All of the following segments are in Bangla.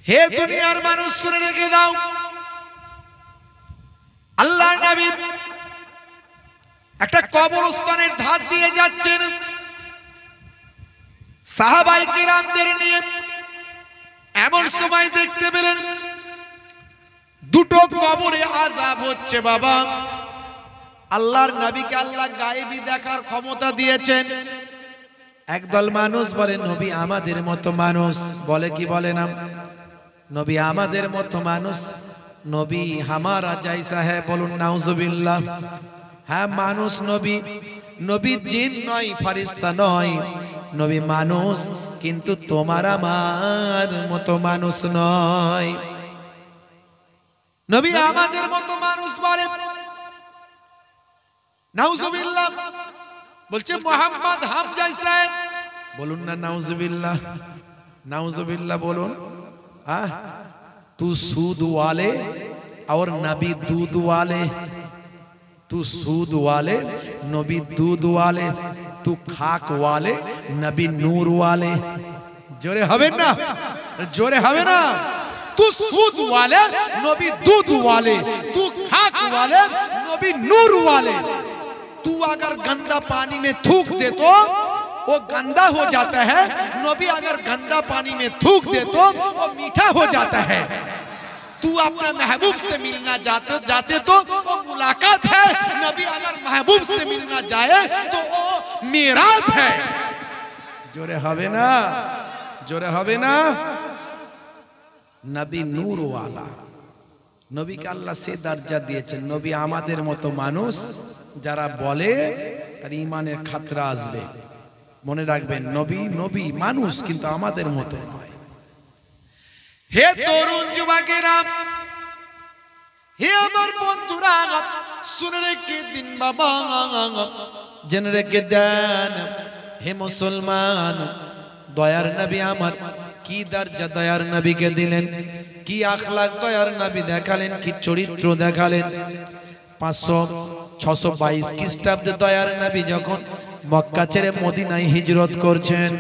হে দুনিয়ার মানুষ শুনে রেখে দাও, আল্লাহর নবী একটা কবরস্থানের ধার দিয়ে যাচ্ছেন সাহাবায়ে কিরামদের নিয়ে। এমন সময় দেখতে পেলেন দুটো কবরে আযাব হচ্ছে। বাবা, আল্লাহর নবীকে আল্লাহ গায়েবী দেখার ক্ষমতা দিয়েছেন। একদল মানুষ বলে নবী আমাদের মতো মানুষ, বলে কি বলে না, নবী আমাদের মতো মানুষ, নবী হামারা জাইসা হ্যাঁ, বলুন নাউজুবিল্লাহ। হ্যাঁ মানুষ নবী, নবী জিন নয়, ফারিস্তা নয়, নবী মানুষ, কিন্তু তোমার আমার মতো মানুষ নয়। নবী আমাদের মতো মানুষ বলে নাউজুবিল্লাহ, বলছে মোহাম্মদ হাম জাইসা, বলুন না নাউজুবিল্লাহ, नाउजुबिल्लाह बोलो। हाँ, तू सूद वाले और नबी दूध वाले, तू सूद वाले नबी दूध वाले, तू खाक वाले नबी नूर वाले। जोरे हवे ना, जोरे हवे ना। तू सूद वाले नबी दूध वाले, तू खाक वाले नबी नूर वाले। तू अगर गंदा पानी में थूक दे तो वो गंदा हो जाता है, नबी अगर गंदा पानी में थूक दे तो वो मीठा हो जाता है। तू अपना महबूब से मिलना जाते तो वो मुलाकात है, नबी अगर महबूब से मिलना जाए तो वो मेराज है। जोरे हवे ना, जोरे हवे ना। नबी नूर वाला, नबी के अल्लाह से दर्जा दिएছেন। नबी आमादेर मतो मानुष যারা বলে তার ঈমানের খাতরা আসবে। মনে রাখবেন নবী নবী মানুষ, কিন্তু আমাদের মতো নয়। হে তরুণ যুবকেরা, হে আমার বন্ধুরা, শুনে রেখে দিন বাবা, জেনে রেখে দেন। হে মুসলমান, দয়ার নবী আমার কি দরজা দয়ার নবীকে দিলেন, কি আখলাক দয়ার নবী দেখালেন, কি চরিত্র দেখালেন। 500-622 খ্রিস্টাব্দে দয়ার নবী যখন মক্কা ছেড়ে মদিনায় হিজরত করছেন,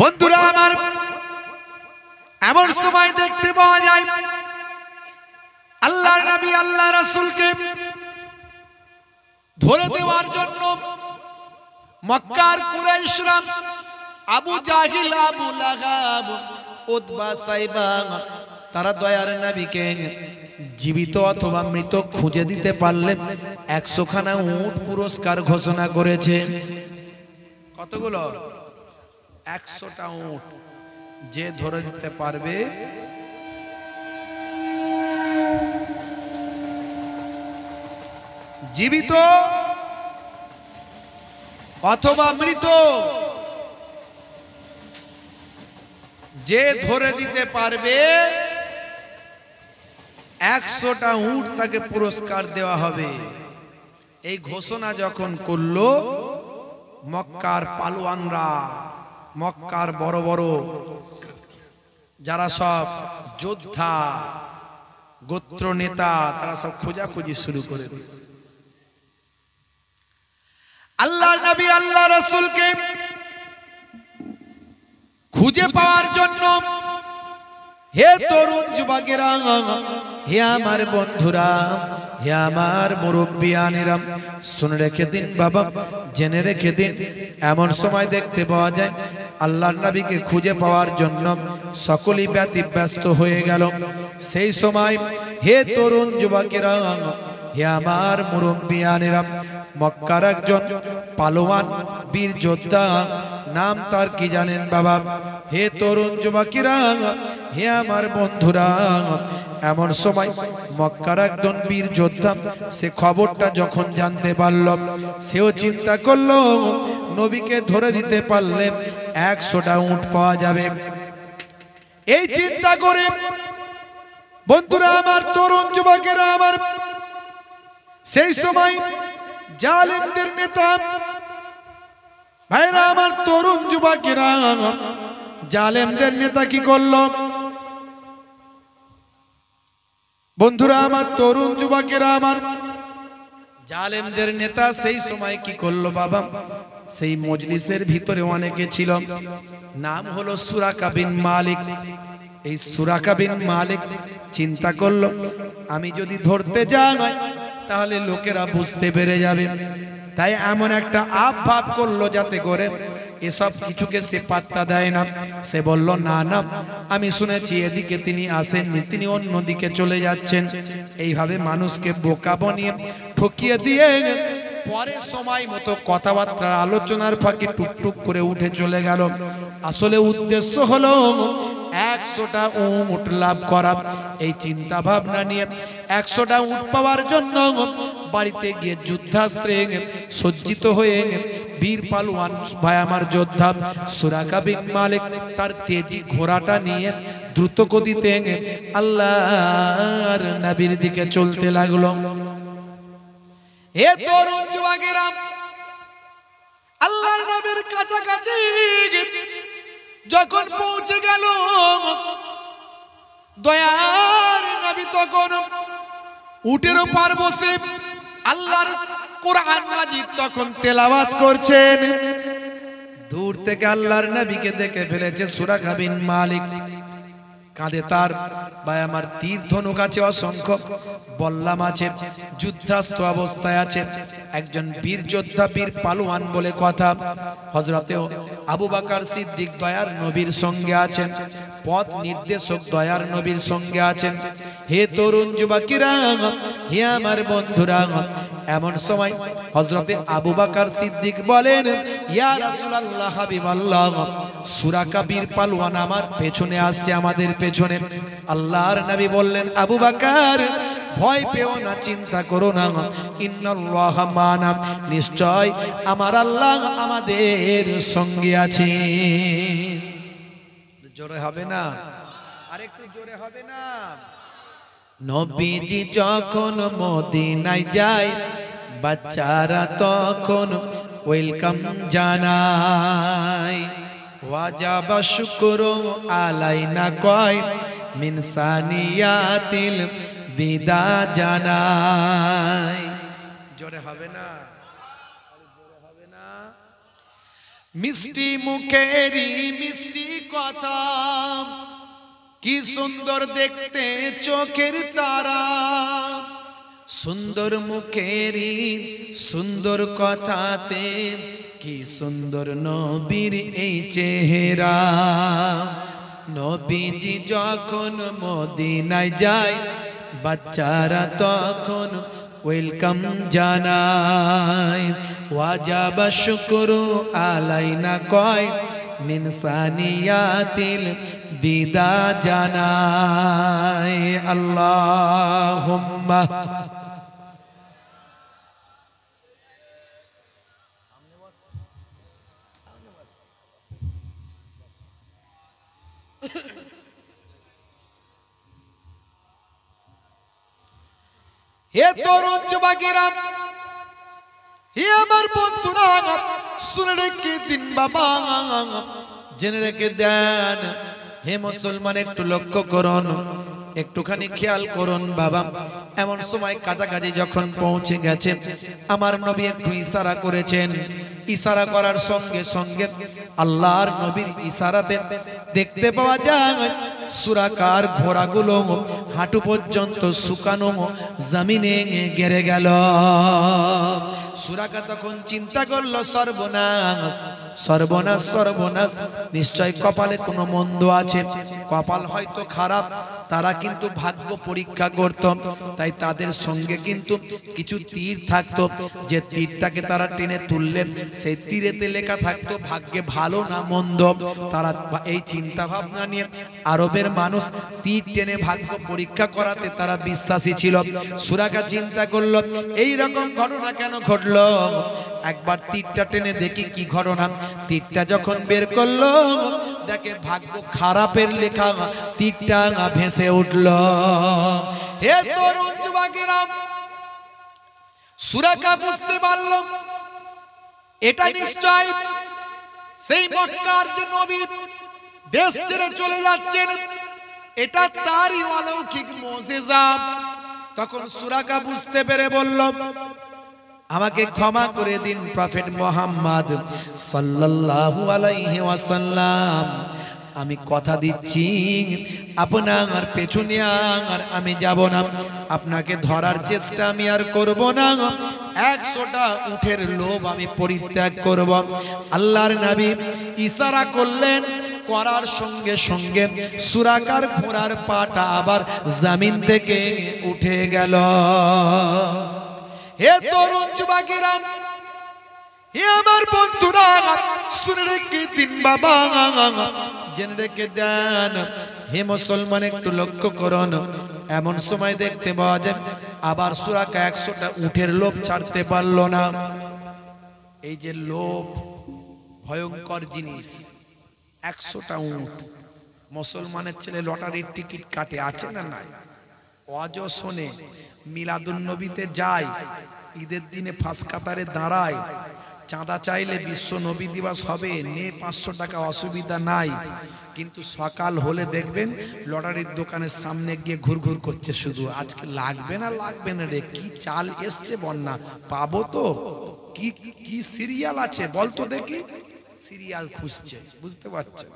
বন্ধুরা আমার, এমন সময় দেখতে পাওয়া যায় আল্লাহর নবী আল্লাহ রাসূলকে ধরে দেওয়ার জন্য মক্কার কুরাইশরা, আবু জাহিল, আবু লাহাব, উতবা, সাইবা, তারা দয়ার নবীকে জীবিত অথবা মৃত খুঁজে দিতে পারলে 100 খানা উট পুরস্কার ঘোষণা করেছে। কতগুলো? 100টা উট। যে ধরে দিতে পারবে, জীবিত অথবা মৃত, যে ধরে দিতে পারবে 100টা উট তাকে পুরস্কার দেওয়া হবে। এই ঘোষণা যখন করলো মক্কার পালোয়ানরা, মক্কার বড় বড় যারা সব যোদ্ধা, গোত্র নেতা, তারা সব খোঁজাখুঁজি শুরু করে দিল। আল্লাহর নবী আল্লাহ রাসূলকে খুঁজে পাওয়ার জন্য, হে তরুণ যুবকেরা, হে আমার বন্ধুরা, হে আমার মুরব্বিয়ানেরা, শুনে রেখে দিন বাবা, জেনে রেখে দিন। এমন সময় দেখতে পাওয়া যায় আল্লাহর নবীকে খুঁজে পাওয়ার জন্য সকলেই ব্যতিব্যস্ত হয়ে গেল। সেই সময় হে তরুণ যুবকেরা, হে আমার মুরব্বিয়ানেরা, মক্কার একজন পালোয়ান বীর যোদ্ধা, নাম তার কি জানেন বাবা? হে তরুণ যুবকেরা, হে আমার বন্ধুরা, এমন সময় মক্কার একজন বীর যোদ্ধা, সে খবরটা যখন জানতে পারল, সেও চিন্তা করলো নবীকে ধরে দিতে পারলে 100টা উট পাওয়া যাবে। এই চিন্তা করে বন্ধুরা আমার, তরুণ যুবকেরা আমার, সেই সময় জালেমদের নেতা ভাইরা আমার, তরুণ যুবকেরা, জালেমদের নেতা কি করলো? বন্ধুরা আমার, তরুণ যুবকেরা আমার, জালেমদের নেতা সেই সময় কি করলো বাবা? সেই মজলিসের ভিতরে অনেকে ছিল, নাম হলো সুরাকা বিন মালিক। এই সুরাকা বিন মালিক চিন্তা করলো, আমি যদি ধরতে যাই তাহলে লোকেরা বুঝতে পেরে যাবে, তাই এমন একটা ভাব করলো যাতে করে এসব কিছুকে সে পাত্তা দেয় না। সে বলল, না না, আমি শুনেছি এদিকে তিনি আসেননি, তিনি অন্যদিকে চলে যাচ্ছেন। এইভাবে মানুষকে বোকা বানিয়ে ঠকিয়ে দিয়ে পরে সময় মতো কথাবার্তার আলোচনার ফাঁকে টুকটুক করে উঠে চলে গেল। আসলে উদ্দেশ্য হলো 100টা উট লাভ করা। এই চিন্তা ভাবনা নিয়ে 100টা উট পাওয়ার জন্য বাড়িতে গিয়ে যুদ্ধাস্ত্রে সজ্জিত হয়ে বীর পালোয়ান ভাই আমার যোদ্ধা সুরাকা বিন মালিক তার তেজি ঘোড়াটা নিয়ে দ্রুত গতিতে আল্লাহর নবীর দিকে চলতে লাগলো। এ তরুণ যুবকেরা, আল্লাহর নবীর কাছাকাছি যখন পৌঁছে গেল, দয়ার নবী তখন উটের উপর বসে আল্লাহর কোরআন মাজিদ তখন তেলাওয়াত করছেন। দূর থেকে আল্লাহর নবীকে দেখে ফেলেছে সুরাকা বিন মালিক। কাঁধে তার ভাই আমার তীর ধনুক আছে, অসংখ্য বল্লাম আছে, যুদ্ধাস্ত্র অবস্থায় আছে। একজন বীর যোদ্ধা, বীর পালোয়ান বলে কথা। হযরতে আবু বকর সিদ্দিক দয়ার নবীর সঙ্গে আছেন, পথ নির্দেশক দয়ার নবীর সঙ্গে আছেন। হে তরুণ যুবকেরা, হে আমার বন্ধুরা, এমন সময় হযরতে আবু বকর সিদ্দিক বলেন, ইয়া রাসূলুল্লাহ, হাবিবাল্লাহ, সুরাকা বীর পালোয়ান আমার পেছনে আসছে, আমাদের পেছনে। আল্লাহর নবী বললেন, আবু বকর, ভয় পেও না, চিন্তা করো না, ইন্নাল্লাহা মা'না, নিশ্চয় আমার আল্লাহ আমাদের সঙ্গে আছে। জোরে হবে না? আরেকটু জোরে হবে না? নবীজি যখন মদিনায় যায়, বাচ্চারা তখন ওয়েলকাম জানায়। ওয়াজাবা শুকরু আলাইনা কয়, মিন সানিয়াতিল বিদা জানায়। জোরে হবে না? জোরে হবে না? মিষ্টি মুখেরি মিষ্টি কথা, কি সুন্দর দেখতে চোখের তারা, সুন্দর মুখেরি সুন্দর কথাতে কি সুন্দর নবীর এই চেহারা। নবীজি যখন মদিনায় যায়, বাচ্চারা তখন ওয়েলকাম জানায়। ওয়াজাবা শুকরু আলাইনা কয়, মিন সানিয়াতিল বিদা জানায়। আল্লাহুম্মা হে তরুণ যুবকেরা, হে আমার বন্ধুরা, শুনে রেখে দিন বাবা, জেনে রেখে দেন। হে মুসলমান, একটু লক্ষ্য করুন, একটুখানি খেয়াল করুন বাবা। এমন সময় কাছাকাছি যখন পৌঁছে গেছে, আমার নবী একটু ইশারা করেছেন। ইশারা করার সঙ্গে সঙ্গে আল্লাহর নবীর ইশারাতে দেখতে পাওয়া যায় সুরাকার ঘোড়াগুলো হাঁটু পর্যন্ত শুকানো জমিনে গেড়ে গেল। সুরাকা তখন চিন্তা করলো, সর্বনাশ সর্বনাশ সর্বনাশ, নিশ্চয় কপালে কোনো মন্দ আছে, কপাল হয়তো খারাপ। তারা কিন্তু ভাগ্য পরীক্ষা করত, তাই তাদের সঙ্গে কিন্তু কিছু তীর থাকতো, যে তীরটাকে তারা টেনে তুললে সেই তীরেতে লেখা থাকতো ভাগ্যে ভালো না মন্দ। তারা এই চিন্তা ভাবনা নিয়ে আরবের মানুষ তীর টেনে ভাগ্য পরীক্ষা করাতে তারা বিশ্বাসী ছিল। সুরাকা চিন্তা করলো, এই রকম ঘটনা কেন ঘটলো, একবার তীরটা টেনে দেখি কি ঘটনা। তীরটা যখন বের করলো, দেখে ভাগ্য খারাপের লেখা তীরটা ভেসে উঠল। হে তরুণ যুবকেরা, সুরাকা বুঝতে পারল এটা নিশ্চয় সেই মক্কার যে নবী দেশ ছেড়ে চলে যাচ্ছেন, এটা তারই অলৌকিক মুজিজা। তখন সুরাকা বুঝতে পেরে বলল, আমাকে ক্ষমা করে দিন প্রফেট মুহাম্মদ সাল্লাল্লাহু আলাইহি ওয়াসাল্লাম। আমি কথা দিচ্ছি আপনার পেছনে আর আমি যাব না, আপনাকে ধরার চেষ্টা আমি আর করব না। 100টা উটের লোভ আমি পরিত্যাগ করব। আল্লাহর নবী ইশারা করলেন, করার সঙ্গে সঙ্গে সুরাকার ঘোড়ার পাটা আবার জমিন থেকে উঠে গেল। হে তরুণ যুবকেরা, হে আমার বন্ধুরা, শুনে রেখে দিন বাবা, জেনে রেখে দেন। হে মুসলমান, একটু লক্ষ্য করুন। এমন সময় দেখতে পাওয়া যায় আবার সুরাকা 100টা উটের লোভ ছাড়তে পারলো না। এই যে লোভ ভয়ঙ্কর জিনিস। 100টা উট। মুসলমানের ছেলে লটারির টিকিট কাটে, আছে না নাই? ওয়াজ শোনে, মিলাদুন নবীতে যায়, ঈদের দিনে ফাঁস কাতারে দাঁড়ায়, চাঁদা চাইলে বিশ্ব নবী দিবস হবে, নে 500 টাকা, অসুবিধা নাই। কিন্তু সকাল হলে দেখবেন লটারির দোকানের সামনে গিয়ে ঘুরঘুর করছে শুধু, আজকে লাগবে না লাগবে না রে, কি চাল এসছে বন্যা, পাবো তো, কি কি সিরিয়াল আছে বলতো দেখি, সিরিয়াল খুঁজছে, বুঝতে পারছেন?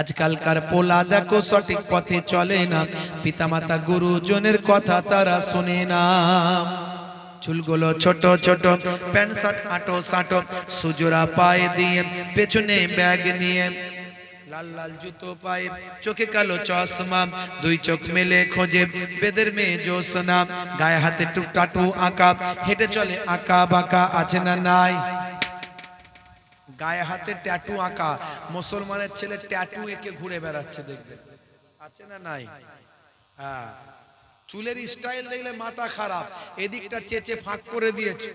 আজকালকার পোলা দেখো সঠিক পথে চলে না, পিতামাতা গুরুজনের কথা তারা শোনে না। চুলগুলো ছোট ছোট, প্যান্ট শার্ট আটো সাটো, সুজোরা পায়ে দিয়ে, পেছনে ব্যাগ নিয়ে, লাল লাল জুতো পায়ে, চোখে কালো চশমা, দুই চোখ মেলে খোঁজে বেদের মেয়ে জোসনা, গায়ে হাতে টাটু আঁকা, হেঁটে চলে আঁকা বাঁকা, আছে না নাই? গায়ে হাতে ট্যাটু আঁকা, মুসলমানের ছেলে ট্যাটু এঁকে ঘুরে বেড়াচ্ছে, দেখবে, আছে না নাই? হ্যাঁ, চুলের স্টাইল দেখলে মাথা খারাপ, এদিকটা চেচে ফাঁক করে দিয়েছে,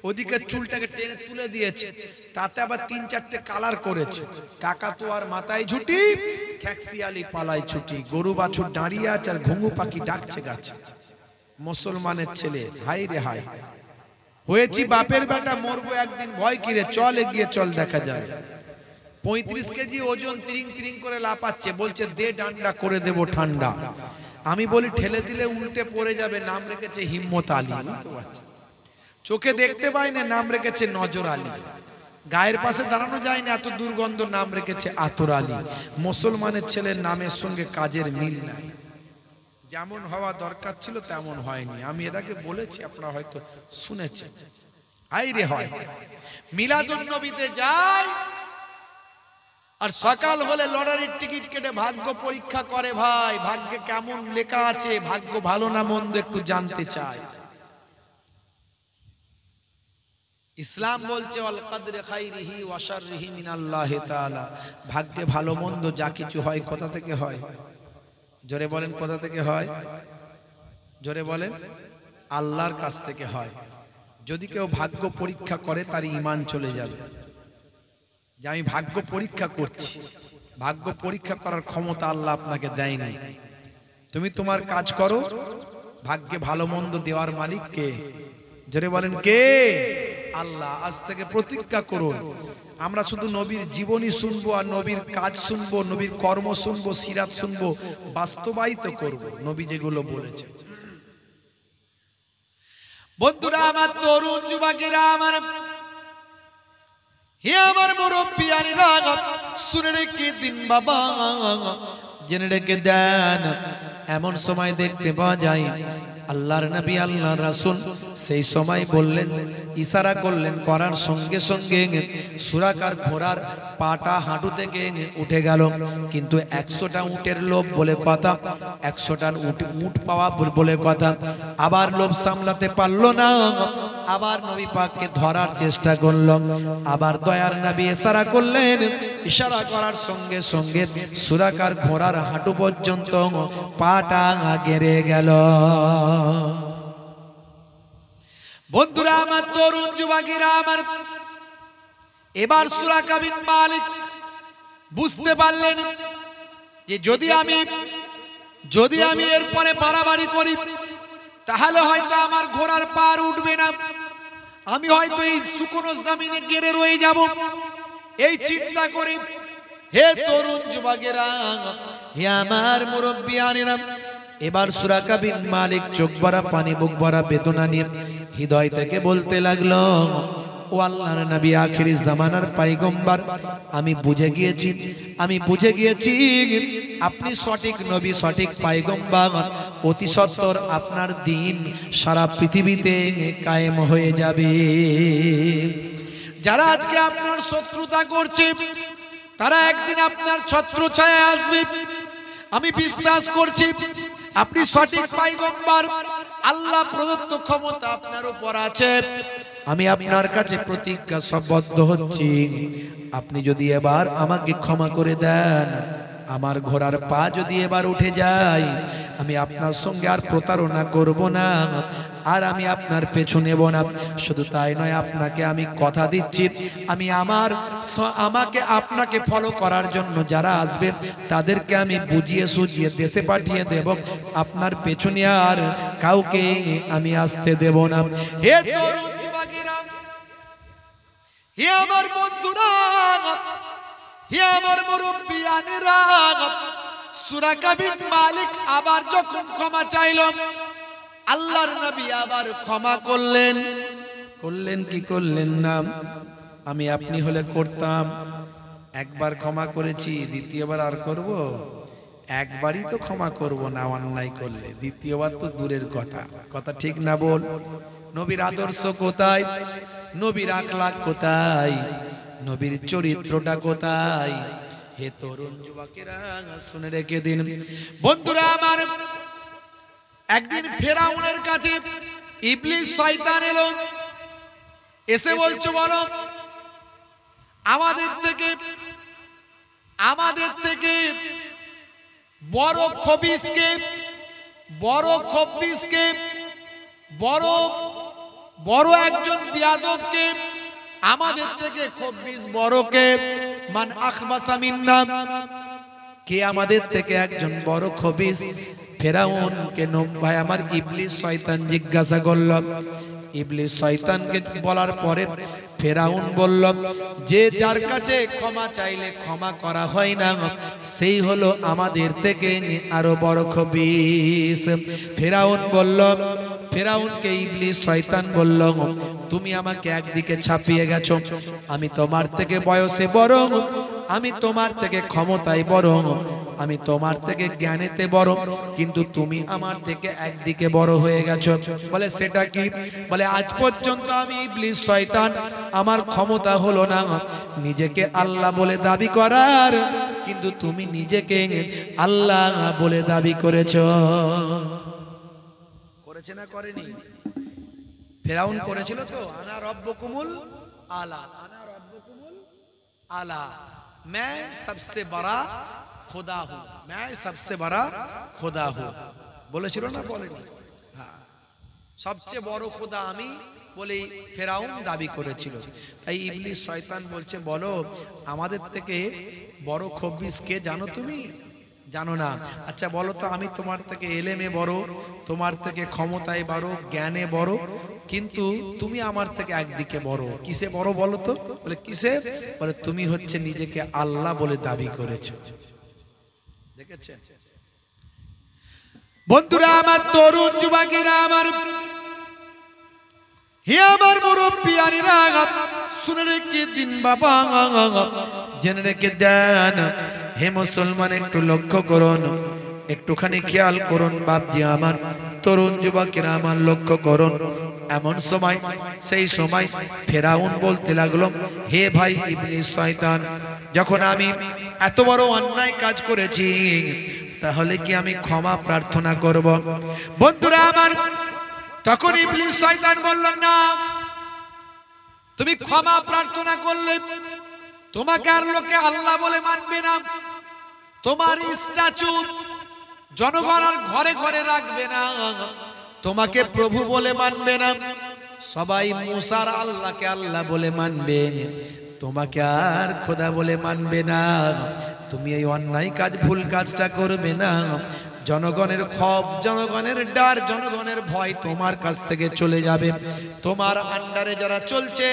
ওদিকে চুলটাকে টেনে তুলে দিয়েছে, তাতে আবার 3-4টে কালার করেছে। কাকাতুয়ার মাথায় ঝুটি, খ্যাক্সিয়ালি পালায় ছুটি, গরু বাছুর দাঁড়িয়ে আছে আর ঘুঙু পাখি ডাকছে গাছে। মুসলমানের ছেলে, হাই রে হাই, হয়েছি বাপের বেটা, মরবো একদিন, ভয় কিরে, চল এগিয়ে চল, দেখা যাবে। 35 কেজি ওজন, তিরিং তিরিং করে লাপাচ্ছে, বলছে দে ডান্ডা করে দেব ঠান্ডা। আমি বলি ঠেলে দিলে উল্টে পড়ে যাবে, নাম রেখেছে হিম্মত আলী। চোখে দেখতে পাই না, নাম রেখেছে নজর আলী। গায়ের পাশে দাঁড়ানো যায় না, এত দুর্গন্ধ, নাম রেখেছে আতর আলী। মুসলমানের ছেলের নামের সঙ্গে কাজের মিল নাই। যেমন হওয়া দরকার ছিল তেমন হয়নি। আমি এর আগে বলেছি, আপনারা হয়তো শুনেছেন। আই রে হয়, মিলাদুন নবীতে যায় আর সকাল হলে লটারির টিকিট কেটে ভাগ্য পরীক্ষা করে। ভাই, ভাগ্যে কেমন লেখা আছে, ভাগ্য ভালো না মন্দ একটু জানতে চাই। ইসলাম বলছে ওয়াল কদরে খাইরিহি ওয়া শাররিহি মিনাল্লাহি তাআলা, ভাগ্যে ভালো মন্দ যা কিছু হয় কোথা থেকে হয়? জোরে বলেন, কোথা থেকে হয়? জোরে বলেন, আল্লাহর কাছ থেকে হয়। যদি কেউ ভাগ্য পরীক্ষা করে তার ঈমান চলে যাবে, যে আমি ভাগ্য পরীক্ষা করছি। ভাগ্য পরীক্ষা করার ক্ষমতা আল্লাহ আপনাকে দেয় নাই। তুমি তোমার কাজ করো, ভাগ্যে ভালো মন্দ দেওয়ার মালিক কে? জোরে বলেন, কে? আল্লাহ। আজ থেকে প্রতিজ্ঞা করুন, আমরা শুধু নবীর জীবনী শুনবো আর নবীর কাজ শুনবো, নবীর কর্ম শুনবো, সিরাত শুনবো, বাস্তবায়িত করব নবী যেগুলো বলেছে। বন্ধুরা আমার, তরুণ যুবকেরা আমার, হে আমার মুরব্বিয়ানেরা, শুনে রেখে দিন বাবা, জেনে রেখে দেন। এমন সময় দেখতে পাওয়া যায় আল্লাহর নবী, আল্লাহর রাসূল সেই সময় বললেন, ইশারা করলেন, করার সঙ্গে সঙ্গে সুরাকার ঘোড়ার পাটা হাঁটু থেকে উঠে গেল। কিন্তু 100টা উটের লোভ বলে কথা, 100টা উট পাওয়া বলে কথা। আবার লোভ সামলাতে পারলো না, আবার নবী পাককে ধরার চেষ্টা করল। আবার দয়ার নবী ইশারা করলেন, ইশারা করার সঙ্গে সঙ্গে সুরাকার ঘোড়ার হাঁটু পর্যন্ত পাটা গেড়ে গেল। বন্ধুরা আমার, তরুণ যুবকেরা আমার, এবার সুরাকা বিন মালিক বুঝতে পারলেন যে যদি আমি এরপরে বাড়াবাড়ি করি তাহলে হয়তো আমার ঘোড়ার পার উঠবে না, আমি হয়তো এই শুকনো জমিনে গেড়ে রয়ে যাব। এই চিন্তা করে, হে তরুণ যুবকেরা, হে আমার মুরব্বিয়ানেরা, এবার সুরাকা বিন মালিক চোখ ভরা পানি, বুক ভরা বেদনা নিয়ে হৃদয় থেকে বলতে লাগলো, ও আল্লাহর নবী, আখিরি জামানার পয়গম্বর, আমি বুঝে গিয়েছি আপনি সঠিক নবী, সঠিক পয়গম্বর। অতি সত্বর আপনার দিন সারা পৃথিবীতে কায়েম হয়ে যাবে। যারা আজকে আপনার শত্রুতা করছে তারা একদিন আপনার ছত্রছায়ায় আসবে। আমি বিশ্বাস করছি আপনি সঠিক পয়গম্বর, আল্লাহ প্রদত্ত ক্ষমতা আপনার উপর আছে। আমি আপনার কাছে প্রতিজ্ঞাবদ্ধ হচ্ছি, আপনি যদি এবার আমাকে ক্ষমা করে দেন, আমার ঘোড়ার পা যদি এবার উঠে যায়, আমি আপনার সঙ্গে আর প্রতারণা করব না, আর আমি আপনার পেছু নেব না। শুধু তাই নয়, আপনাকে আমি কথা দিচ্ছি, আমি আমাকে আপনাকে ফলো করার জন্য যারা আসবে তাদেরকে আমি বুঝিয়ে সুঝিয়ে দেশে পাঠিয়ে দেব, আপনার পেছনে আর কাউকে আমি আসতে দেব না। হে তরুণ যুবকেরা, হে আমার বন্ধুরা, হে আমার মুরব্বিয়ানেরা, সুরাকা বিন মালিক আবার যখন ক্ষমা চাইল, আল্লাহর নবী আবার ক্ষমা করলেন কি করলেন না? আমি আপনি হলে করতাম। একবার ক্ষমা করেছি, দ্বিতীয়বার আর করব? একবারই তো ক্ষমা করব না অন্যায় করলে, দ্বিতীয়বার তো দূরের কথা। কথা ঠিক না বল? নবীর আদর্শ কোথায়? নবীর আখলাক কোথায়? নবীর চরিত্রটা কোথায়? হে তরুণ যুবকেরা, শুনে রেখে দিন বন্ধুরা আমার, একদিন ফেরাউনের কাছে ইবলিস শয়তান এলো, এসে বলছে, বলো আমাদের থেকে বড় খবিসকে, বড় একজন বিয়াদবকে, আমাদের থেকে খবিস বড়কে, মান আখবাসা মিন্না, কে আমাদের থেকে একজন বড় খবিস? ফেরাউনকে ভাই আমার ইবলিস শয়তান জিজ্ঞাসা করল। ইবলিস শয়তানকে বলার পরে ফেরাউন বলল, যে যার কাছে ক্ষমা চাইলে ক্ষমা করা হয় না, সেই হলো আমাদের থেকে আরো বড় খবিস। ফেরাউনকে ইবলিস শয়তান বলল, তুমি আমাকে একদিকে ছাপিয়ে গেছো, আমি তোমার থেকে বয়সে বড়, আমি তোমার থেকে ক্ষমতায় বড়, আমি তোমার থেকে জ্ঞানেতে বড়, কিন্তু তুমি আমার থেকে একদিকে বড় হয়ে গেছো। বলে সেটা কি? বলে আজ পর্যন্ত আমি ইবলিস শয়তান, আমার ক্ষমতা হলো না নিজেকে আল্লাহ বলে দাবি করার, কিন্তু তুমি নিজেকে আল্লাহ বলে দাবি করেছো। করেছে না করেনি? ফেরাউন করেছিল তো, আনা রব্বুকুমুল আলা, আনা রব্বুকুমুল আলা, मैं सबसे बड़ा खुदा हूं, मैं सबसे बड़ा खुदा हूं, বলেছিল না বলেনি? হ্যাঁ, সবচেয়ে বড় খোদা আমি বলে ফেরাউন দাবি করেছিল। তাই ইবলিস শয়তান বলছে, বলো আমাদের থেকে বড় খবিস কে জানো? তুমি জানো না? আচ্ছা বলো তো, আমি তোমার থেকে এলেমে বড়, তোমার থেকে ক্ষমতায় বড়, জ্ঞানে বড়, কিন্তু তুমি আমার থেকে একদিকে বড়। কিসে বড় বলো তো? বলে কিসে? বলে তুমি হচ্ছে নিজেকে আল্লাহ বলে দাবি করেছো। দেখেছেন বন্ধুরা আমার, তরুণ যুবকেরা আমার, হে আমার মুরব্বিয়ানেরা, শুনে রেখে দিন বাবা, জেনে রেখে দেন। হে মুসলমান, একটু লক্ষ্য করুন, একটুখানি খেয়াল করুন বাপজি আমার, তরুণ যুবকেরা আমার, লক্ষ্য করুন। এমন সময়, সেই সময় ফেরাউন বলতে লাগলো, হে ভাই ইবলিস শয়তান, যখন আমি এত বড় অন্যায় কাজ করেছি, তাহলে কি আমি ক্ষমা প্রার্থনা করব? বন্ধুরা আমার, তখন ইবলিস শয়তান বলল, না, তুমি ক্ষমা প্রার্থনা করলে তোমাকে আর লোকে আল্লাহ বলে মানবে না, তোমার স্ট্যাচু জনগণ আর ঘরে ঘরে রাখবে না, তোমাকে প্রভু বলে মানবে না, সবাই মুসার আল্লাহকে আল্লাহ বলে মানবে, তোমাকে আর খোদা বলে মানবে না। তুমি এই অন্যায় কাজ, ভুল কাজটা করবে না, জনগণের খৌফ, জনগণের ডার, জনগণের ভয় তোমার কাছ থেকে চলে যাবে। তোমার আন্ডারে যারা চলছে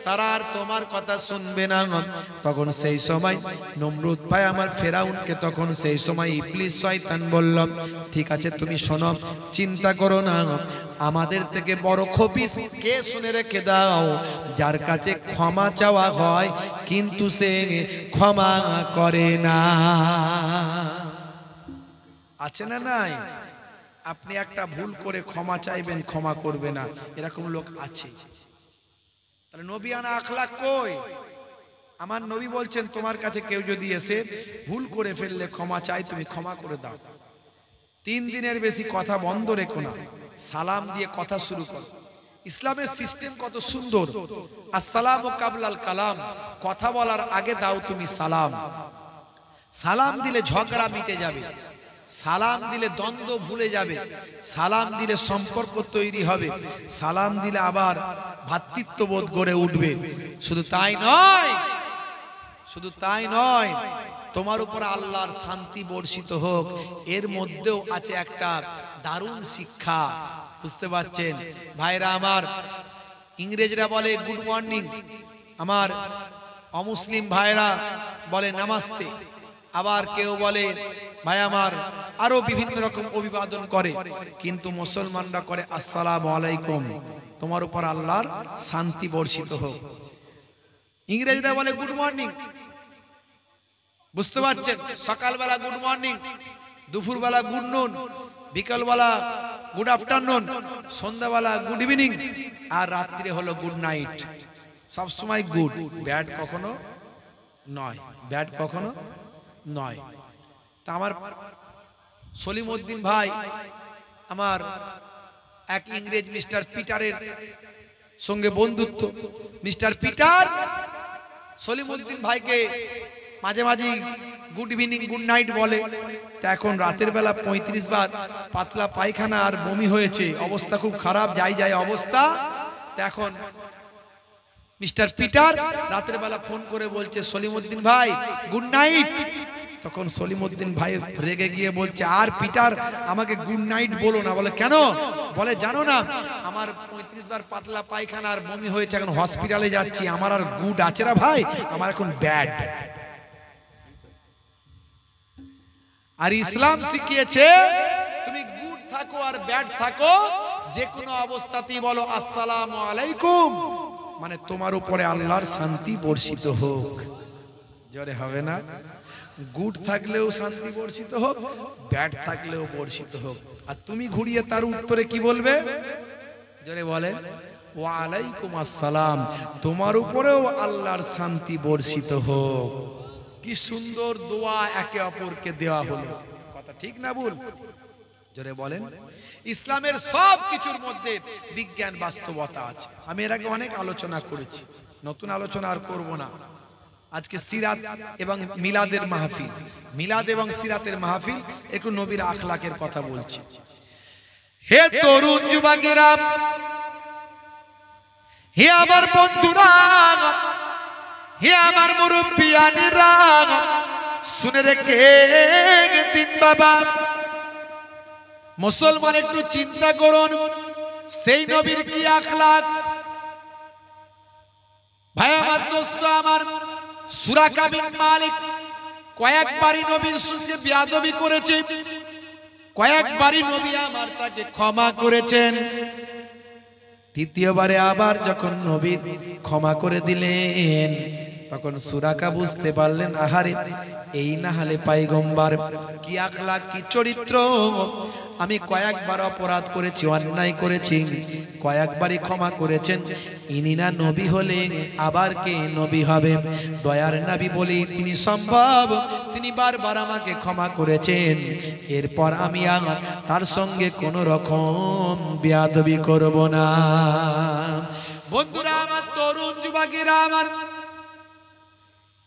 তারা আর তোমার কথা শুনবে না। তখন সেই সময় নমরুদ ভাই আমার ফেরাউনকে তখন সেই সময় ইবলিস শয়তান বলল, ঠিক আছে তুমি শোনো, চিন্তা করো না, আমাদের থেকে বড় খবিস কে শুনে রেখে দাও, যার কাছে ক্ষমা চাওয়া হয় কিন্তু সে ক্ষমা করে না। আছে না নাই? আপনি একটা ভুল করে ক্ষমা চাইবেন, ক্ষমা করবে না, এরকম লোক আছে। তাহলে নবিয়ানা আখলাক কই? আমার নবী বলছেন তোমার কাছে কেউ যদি এসে ভুল করে ফেললে ক্ষমা চাই, তুমি ক্ষমা করে দাও। 3 দিনের বেশি কথা বন্ধ রেখো না, সালাম দিয়ে কথা শুরু করো। ইসলামের সিস্টেম কত সুন্দর। আসসালামু কাবলাল কালাম, কথা বলার আগে দাও তুমি সালাম। সালাম দিলে ঝগড়া মিটে যাবে, সালাম দিলে দ্বন্দ্ব ভুলে যাবে, সালাম দিলে সম্পর্ক তৈরি হবে, সালাম দিলে আবার ভ্রাতৃত্ববোধ গড়ে উঠবে। শুধু তাই নয়, শুধু তাই নয়, তোমার উপর আল্লাহর শান্তি বর্ষিত হোক, এর মধ্যেও আছে একটা দারুণ শিক্ষা। বুঝতে পারছেন ভাইরা আমার? ইংরেজরা বলে গুড মর্নিং, আমার অমুসলিম ভাইরা বলে নামাস্তে, আবার কেউ বলে ভাই আমার, আরো বিভিন্ন রকম অভিবাদন করে, কিন্তু মুসলমানরা করে আসসালামু আলাইকুম, তোমার উপর আল্লাহর শান্তি বর্ষিত হোক। ইংরেজরা বলে গুড মর্নিং, বুঝতে পারছেন? সকালবেলা গুড মর্নিং, দুপুরবেলা গুড নুন, বিকালবেলা গুড আফটারনুন, সন্ধ্যাবেলা গুড ইভিনিং, আর রাত্রে হলো গুড নাইট। সব সময় গুড, ব্যাড কখনো নয়, ব্যাড কখনো নয়। তা আমার সলিমউদ্দিন ভাই আমার এক ইংরেজ মিস্টার পিটারের সঙ্গে বন্ধুত্ব। মিস্টার পিটার সলিমউদ্দিন ভাইকে মাঝে মাঝে গুড ইভিনিং গুড নাইট বলে। তা এখন রাতের বেলা 35 বার পাতলা পায়খানা আর বমি হয়েছে, অবস্থা খুব খারাপ, যাই অবস্থা। তা এখন মিস্টার পিটার রাতের বেলা ফোন করে বলছে সলিমউদ্দিন ভাই গুড নাইট। তখন সলিমউদ্দিন ভাই রেগে গিয়ে বলছে, আর পিটার আমাকে গুড নাইট বলো না। বলে কেন? বলে জানো না আমার 35 বার পাতলা পায়খানা আর বমি হয়েছে, এখন হসপিটালে যাচ্ছি, আমার আর গুড আছে না ভাই, আমার এখন ব্যাড। আর ইসলাম শিখিয়েছে তুমি গুড থাকো আর ব্যাড থাকো, যে কোনো অবস্থাতেই বলো আসসালামু আলাইকুম, মানে তোমার উপরে আল্লাহর শান্তি বর্ষিত হোক। জোরে হবে না? গুড থাকলেও শান্তি বর্ষিত হোক, ব্যাড থাকলেও বর্ষিত হোক। আর তুমি ঘুরিয়ে তার উত্তরে কি বলবে? জোরে বলে ওয়া আলাইকুম আসসালাম, তোমার উপরেও আল্লাহর শান্তি বর্ষিত হোক। কি সুন্দর দোয়া একে অপরকে দেওয়া হলো, কথা ঠিক না ভুল? জোরে বলেন। ইসলামের সব কিছুর মধ্যে বিজ্ঞান বাস্তবতা আছে। আমি এর আগে অনেক আলোচনা করেছি, নতুন আলোচনা আর করব না। আজকে সিরাত এবং মিলাদের মাহফিল, মিলাদ এবং সিরাতের মাহফিল, একটু নবীর আখলাকের কথা বলছি। হে তরুণ যুবকেরা, হে আমার বন্ধুরা, হে আমার মুরব্বিয়ানেরা, শুনে রেখে দিন বাবা, মুসলমান একটু চিন্তা করুন সেই নবীর কি আখলাক। ভাই আমার, দোস্ত আমার, সুরাকা বিন মালিক কয়েকবারই নবীর সঙ্গে বেয়াদবি করেছে, কয়েকবারই নবী আমার তাকে ক্ষমা করেছেন। তৃতীয়বারে আবার যখন নবী ক্ষমা করে দিলেন, তখন সুরাকা বুঝতে পারলেন আহারে এই না হলে পয়গম্বর, কি আখলাক, কি চরিত্র। আমি কয়েকবার অপরাধ করেছি, অন্যায় করেছি, কয়েকবারই ক্ষমা করেছেন, ইনি না নবী হলে আবার কে নবী হবে? দয়ার নবী বলি তিনি সম্ভব, তিনি বারবার আমাকে ক্ষমা করেছেন, এরপর আমি তার সঙ্গে কোনো রকম বেয়াদবি করব না। বন্ধুরা আমার, তরুণ যুবকেরা আমার,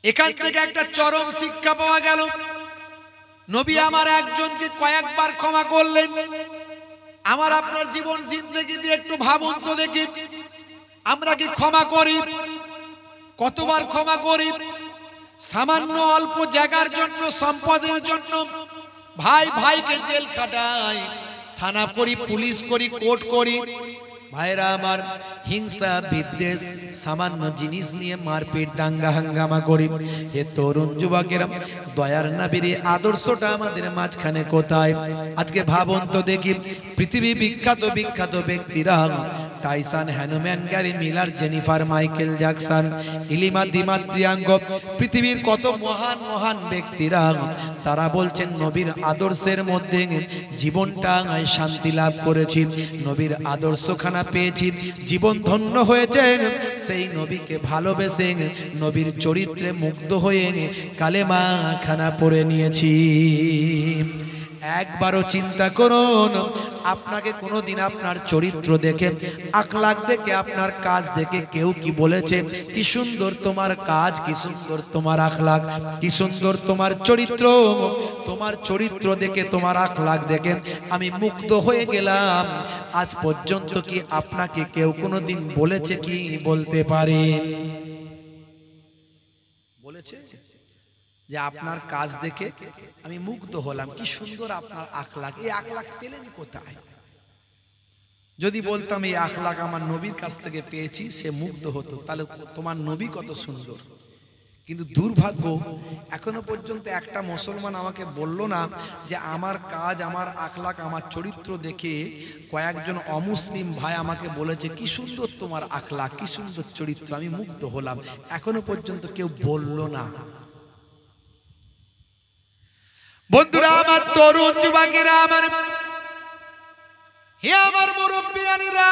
এখান থেকে একটা চরম শিক্ষা পাওয়া গেল। নবী আমার একজনকে কয়েকবার ক্ষমা করলেন। আমার আপনার জীবন জিন্দেগি দিয়ে একটু ভাবুন তো দেখি, আমরা কি ক্ষমা করি? কতবার ক্ষমা করি? সামান্য অল্প জায়গার জন্য, সম্পদের জন্য ভাই ভাইকে জেল খাটাই, থানা করি, পুলিশ করি, কোর্ট করি, ভাইরা আমার, হিংসা বিদ্বেষ সামান্য জিনিস নিয়ে মারপিট দাঙ্গা হাঙ্গামা করি। হে তরুণ যুবকেরা, দয়ার নবীর আদর্শটা আমাদের মাঝখানে কোথায়? আজকে ভাবুন তো দেখি, পৃথিবী বিখ্যাত বিখ্যাত ব্যক্তিরা, টাইসন, হ্যানুম্যান, Gary Miller, Jennifer, Michael Jackson, ইলিমা দিমাত্রিয়াঙ্গ, পৃথিবীর কত মহান মহান ব্যক্তিরা তারা বলছেন নবীর আদর্শের মধ্যে জীবনটা শান্তি লাভ করেছি, নবীর আদর্শখানা পেয়েছি, জীবন ধন্য হয়েছে। সেই নবীকে ভালোবেসে নবীর চরিত্রে মুগ্ধ হয়ে কালেমা খানা পড়ে নিয়েছি। একবারও চিন্তা করুন, আপনাকে কোনোদিন আপনার চরিত্র দেখে, আখলাক দেখে, আপনার কাজ দেখে কেউ কি বলেছে কি সুন্দর তোমার কাজ, কি সুন্দর তোমার আখলাক, কি সুন্দর তোমার চরিত্র? তোমার চরিত্র দেখে, তোমার আখলাক দেখে আমি মুগ্ধ হয়ে গেলাম। আজ পর্যন্ত কি আপনাকে কেউ কোনোদিন বলেছে কি? বলতে পারেন? বলেছে যে আপনার কাজ দেখে আমি মুগ্ধ হলাম, কি সুন্দর আপনার আখলাক, এই আখলাক পেলেন কোথায়? যদি বলতাম এই আখলাক আমার নবীর কাছ থেকে পেয়েছি, সে মুগ্ধ হতো, তাহলে তোমার নবী কত সুন্দর। কিন্তু দুর্ভাগ্য, এখনো পর্যন্ত একটা মুসলমান আমাকে বলল না যে আমার কাজ, আমার আখলাক, আমার চরিত্র দেখে কয়েকজন অমুসলিম ভাই আমাকে বলেছে কি সুন্দর তোমার আখলাক, কি সুন্দর চরিত্র, আমি মুগ্ধ হলাম। এখনো পর্যন্ত কেউ বলল না। বন্ধুরা আমার, তরুণ যুবকেরা আমার, হে আমার মুরব্বিয়ানিরা,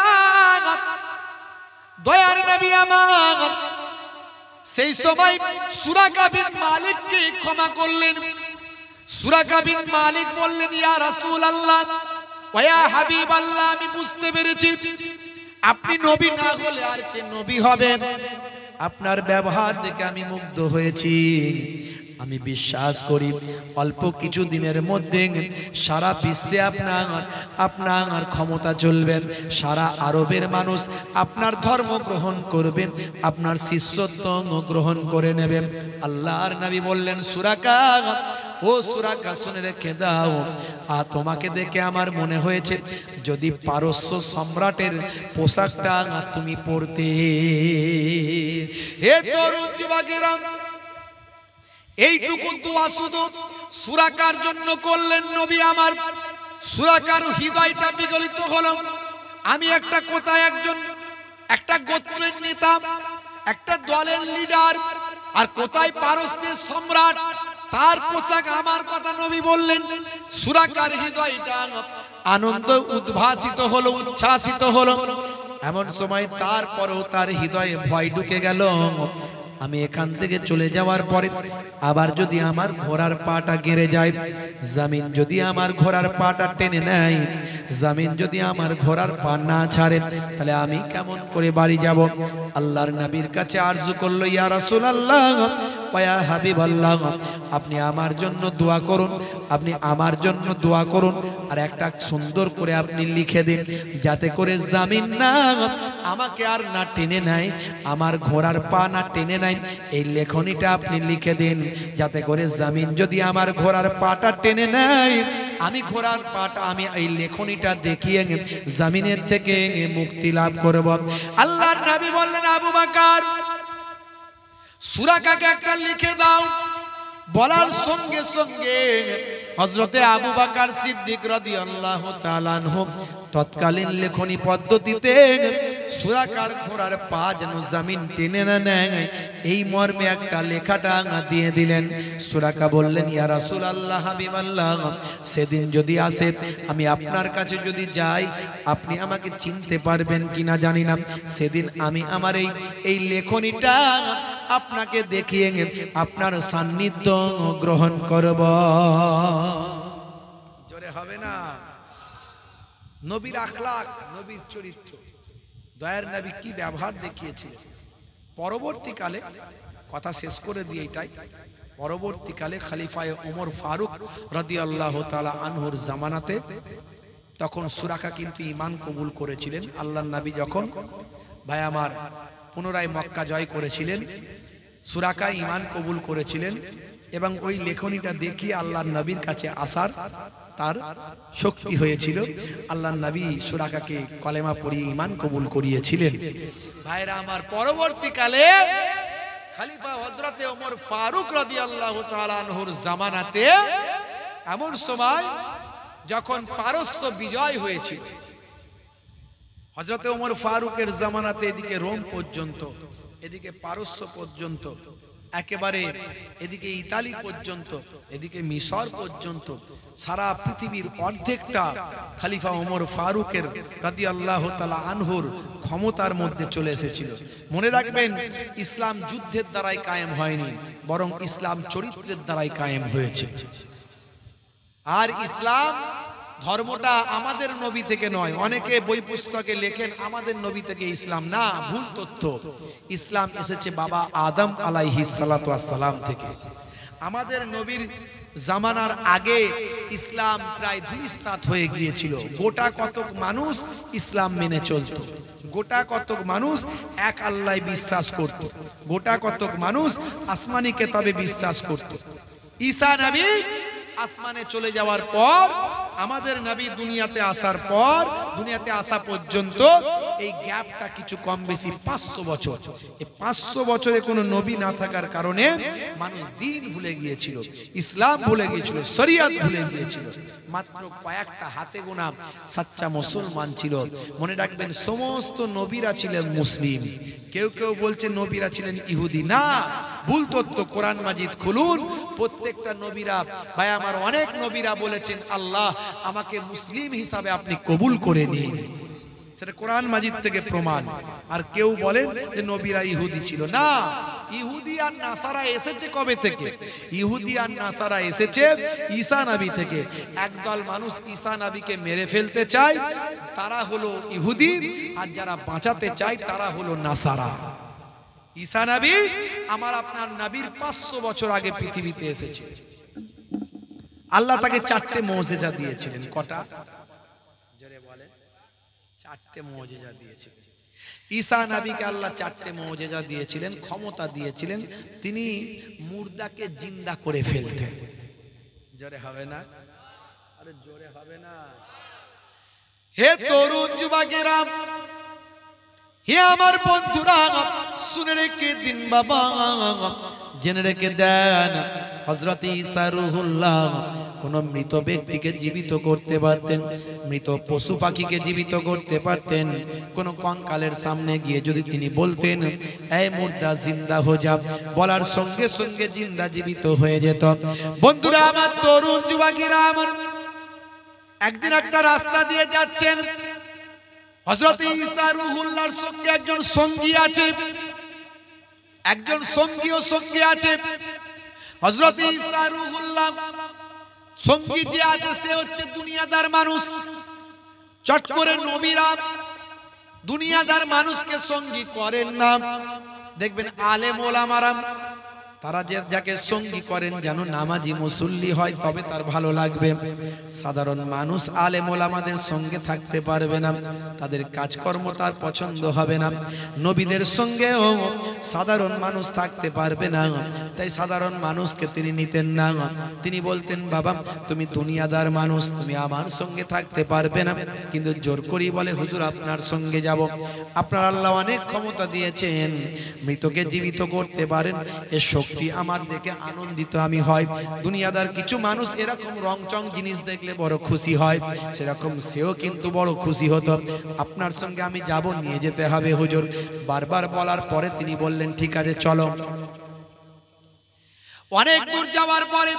দয়ার নবী আমার সেই সময় সুরাকা বিন মালিককে ক্ষমা করলেন। সুরাকা বিন মালিক বললেন, ইয়া রাসূলুল্লাহ ওয়া ইয়া হাবিবাল্লাহ, আমি বুঝতে পেরেছি আপনি নবী না হলে আর কে নবী হবে? আপনার ব্যবহার দেখে আমি মুগ্ধ হয়েছি। আমি বিশ্বাস করি অল্প কিছু দিনের মধ্যে সারা বিশ্বে আপনার ক্ষমতা চলবেন, সারা আরবের মানুষ আপনার ধর্ম গ্রহণ করবেন, আপনার শিষ্যত্ব গ্রহণ করে নেবেন। আল্লাহর নবী বললেন, সুরাকা, ও সুরাকা, শুনে রেখে দাও, তোমাকে দেখে আমার মনে হয়েছে যদি পারস্য সম্রাটের পোশাকটা তুমি পরতে। হে তরুণ যুবকেরা, এইটুকু দোয়া শুধু সুরাকার জন্য করলেন নবী আমার। সুরাকার হৃদয়টা বিগলিত হলো। আমি একটা কোথায় একজন, একটা গোত্রের নেতা, একটা দলের লিডার, আর কোথায় পারস্যের সম্রাট, তার পোশাক আমার কথা নবী বললেন। সুরাকার হৃদয়টা আনন্দ উদ্ভাসিত হলো, উচ্ছ্বাসিত হলো। এমন সময় তারপরেও তার হৃদয়ে ভয় ঢুকে গেল, আমি এখান থেকে চলে যাওয়ার পরে আবার যদি আমার ঘোড়ার পাটা গেড়ে যায়, জমিন যদি আমার ঘোড়ার পাটা টেনে নেয়, জমিন যদি আমার ঘোড়ার পা না ছাড়ে, তাহলে আমি কেমন করে বাড়ি যাব? আল্লাহর নবীর কাছে আরজু করলো, ইয়া রাসূলুল্লাহ ওয়া ইয়া হাবিবাল্লাহ, আপনি আমার জন্য দোয়া করুন, আপনি আমার জন্য দোয়া করুন, আর একটা সুন্দর করে আপনি লিখে দিন, যাতে করে জমিন না আমাকে আর না টেনে নেয়, আমার ঘোড়ার পা না টেনে নেয়। এই লেখনীটা আপনি লিখে দিন, যাতে করে জমিন যদি আমার ঘোড়ার পাটা টেনে নেয়, আমি ঘোড়ার পাটা, আমি এই লেখনীটা দেখিয়ে জমিনের থেকে মুক্তি লাভ করব। আল্লাহর নবী বললেন, আবু বকর, সুরাকাকে একটা লিখে দাও। বলার সঙ্গে সঙ্গে হযরতে আবু বকর সিদ্দিক রাদিয়াল্লাহু তাআলা আনহু তৎকালীন লেখনী পদ্ধতিতে সুরাকার ঘোড়ার পা যেন জমিন টেনে না নেয়, এই মর্মে একটা লেখাটা দিয়ে দিলেন। সুরাকা বললেন, ইয়া রাসূলুল্লাহ, হাবিবাল্লাহ, সেদিন যদি আসে, আমি আপনার কাছে যদি যাই, আপনি আমাকে চিনতে পারবেন কিনা জানি না। সেদিন আমি আমার এই লেখনীটা আপনাকে দেখিয়ে আপনার সান্নিধ্য গ্রহণ করব। জোরে হবে না? নবীর আখলাক, নবীর চরিত্র, দয়ার নবী কি ব্যবহার দেখিয়েছিলেন। পরবর্তীকালে কথা শেষ করে দিয়ে এটাই, পরবর্তীকালে খলিফায়ে ওমর ফারুক রাদিয়াল্লাহু তাআলা আনহুর জামানাতে তখন সুরাকা কিন্তু ঈমান কবুল করেছিলেন। আল্লাহর নবী যখন ভাই আমার পুনরায় মক্কা জয় করেছিলেন, সুরাকা ঈমান কবুল করেছিলেন এবং ওই লেখনীটা দেখিয়ে আল্লাহর নবীর কাছে আসার তার শক্তি হয়েছিল। আল্লাহর নবী সুরাকাকে কলেমা পড়িয়ে ঈমান কবুল করিয়েছিলেন। ভাইরা আমার, পরবর্তীকালে খলিফা হযরতে ওমর ফারুক রাদিয়াল্লাহু তাআলা আনহুর জামানাতে এমন সময় যখন পারস্য বিজয় হয়েছিল, হযরতে ওমর ফারুকের জামানাতে এদিকে রোম পর্যন্ত, এদিকে পারস্য পর্যন্ত, একেবারে এদিকে ইতালি পর্যন্ত, এদিকে মিশর পর্যন্ত, সারা পৃথিবীর অর্ধেকটা খলিফা ওমর ফারুকের রাদিয়াল্লাহু তাআলা আনহুর ক্ষমতার মধ্যে চলে এসেছিল। মনে রাখবেন, ইসলাম যুদ্ধের দ্বারাই কায়েম হয়নি, বরং ইসলাম চরিত্রের দ্বারাই কায়েম হয়েছে। আর ইসলাম ধর্মটা আমাদের নবী থেকে নয়। অনেকে বই পুস্তকে লেখেন আমাদের নবী থেকে ইসলাম, না, ভুল তথ্য। ইসলাম এসেছে বাবা আদম আলাইহিস সালাতু ওয়াস সালাম থেকে। আমাদের নবীর জামানার আগে ইসলাম প্রায় ধূলিসাৎ হয়ে গিয়েছিল। গোটা কতক মানুষ ইসলাম মেনে চলত, গোটা কতক মানুষ এক আল্লাহয় বিশ্বাস করত, গোটা কতক মানুষ আসমানি কিতাবে বিশ্বাস করত। ঈসা নবী আসমানে চলে যাওয়ার পর, আমাদের নবী দুনিয়াতে আসার পর, দুনিয়াতে আসা পর্যন্ত এই গ্যাপটা কিছু কম বেশি 500 বছর। এই 500 বছরে কোনো নবী না থাকার কারণে মানুষ দ্বীন ভুলে গিয়েছিল, ইসলাম ভুলে গিয়েছিল, শরিয়ত ভুলে গিয়েছিল। মাত্র কয়েকটা হাতে গোনা সাচ্চা মুসলমান ছিল। মনে রাখবেন, সমস্ত নবীরা ছিলেন মুসলিম। কেউ কেউ বলছে নবীরা ছিলেন ইহুদি, না, ভুল তথ্য। কোরআন মাজিদ খুলুন, প্রত্যেকটা নবীরা, ভাই আমার, অনেক নবীরা বলেছেন আল্লাহ আমাকে মুসলিম হিসাবে আপনি কবুল করে নিন, সেটা কোরআন মাজিদ থেকে প্রমাণ। আর কেউ বলেন যে নবীরা ইহুদি ছিল, না, ইহুদি আর নাসারা এসেছে কবে থেকে? ইহুদি আর নাসারা এসেছে ঈসা নবী থেকে। একদল মানুষ ঈসা নবীকে মেরে ফেলতে চায়, তারা হলো ইহুদি, আর যারা বাঁচাতে চায় তারা হলো নাসারা। ঈসা নবী আমার আপনার নবীর 500 বছর আগে পৃথিবীতে এসেছে। আল্লাহ তাকে 4টে মুজিজা দিয়েছিলেন। কটা? জোরে বলেন। 4টে মুজিজা দিয়েছিলেন। ঈসা নবীকে আল্লাহ 4টে মুজিজা দিয়েছিলেন, ক্ষমতা দিয়েছিলেন। তিনি মুর্দাকে জিন্দা করে ফেলতেন। জোরে হবে না? আরে জোরে হবে না? হে তরুণ যুবকেরা, হে আমার বন্ধুরা, শুনে রেখে দিন বাবা, জেনে রেখে দেন, হযরত ঈসা রূহুল্লাহ কোন মৃত ব্যক্তিকে জীবিত করতে পারতেন, মৃত পশু পাখিকে জীবিত করতে পারতেন। কোন কঙ্কালের সামনে গিয়ে যদি তিনি বলতেন এই মুর্দা জিন্দা হয়ে যা, বলার সঙ্গে সঙ্গে জিন্দা জীবিত হয়ে যেত। বন্ধুরা আমার, তরুণ যুবকেরা আমার, একদিন একটা রাস্তা দিয়ে যাচ্ছেন, হযরত ঈসা রূহুল্লাহর সঙ্গে একজন সঙ্গী আছে, একজন সঙ্গীও সঙ্গে আছে। হযরত ঈসা রূহুল্লাহ সঙ্গী যে আছে সে হচ্ছে দুনিয়াদার মানুষ। চট করে নবীরা দুনিয়াদার মানুষকে সঙ্গী করেন না। দেখবেন আলেম ওলামারা তারা যাকে সঙ্গী করেন যেন নামাজি মুসল্লি হয়, তবে তার ভালো লাগবে। সাধারণ মানুষ আলেম ওলামাদের সঙ্গে থাকতে পারবে না, তাদের কাজকর্ম তার পছন্দ হবে না। নবীদের সঙ্গেও সাধারণ মানুষ থাকতে পারবে না, তাই সাধারণ মানুষকে তিনি নিতেন না। তিনি বলতেন বাবা তুমি দুনিয়াদার মানুষ, তুমি আমার সঙ্গে থাকতে পারবে না, কিন্তু জোর করেই বলে হুজুর আপনার সঙ্গে যাব। আপনার আল্লাহ অনেক ক্ষমতা দিয়েছেন, মৃতকে জীবিত করতে পারেন, এ শক্তি আমার দেখে আনন্দিত আমি হয়। দুনিয়াদার কিছু মানুষ এরকম রংচং জিনিস দেখলে বড় খুশি হয়, সেরকম সেও কিন্তু বড় খুশি হতো। আপনার সঙ্গে আমি যাব, নিয়ে যেতে হবে হুজুর। বারবার বলার পরে তিনি বললেন ঠিক আছে চলো। অনেক দূর যাওয়ার পরে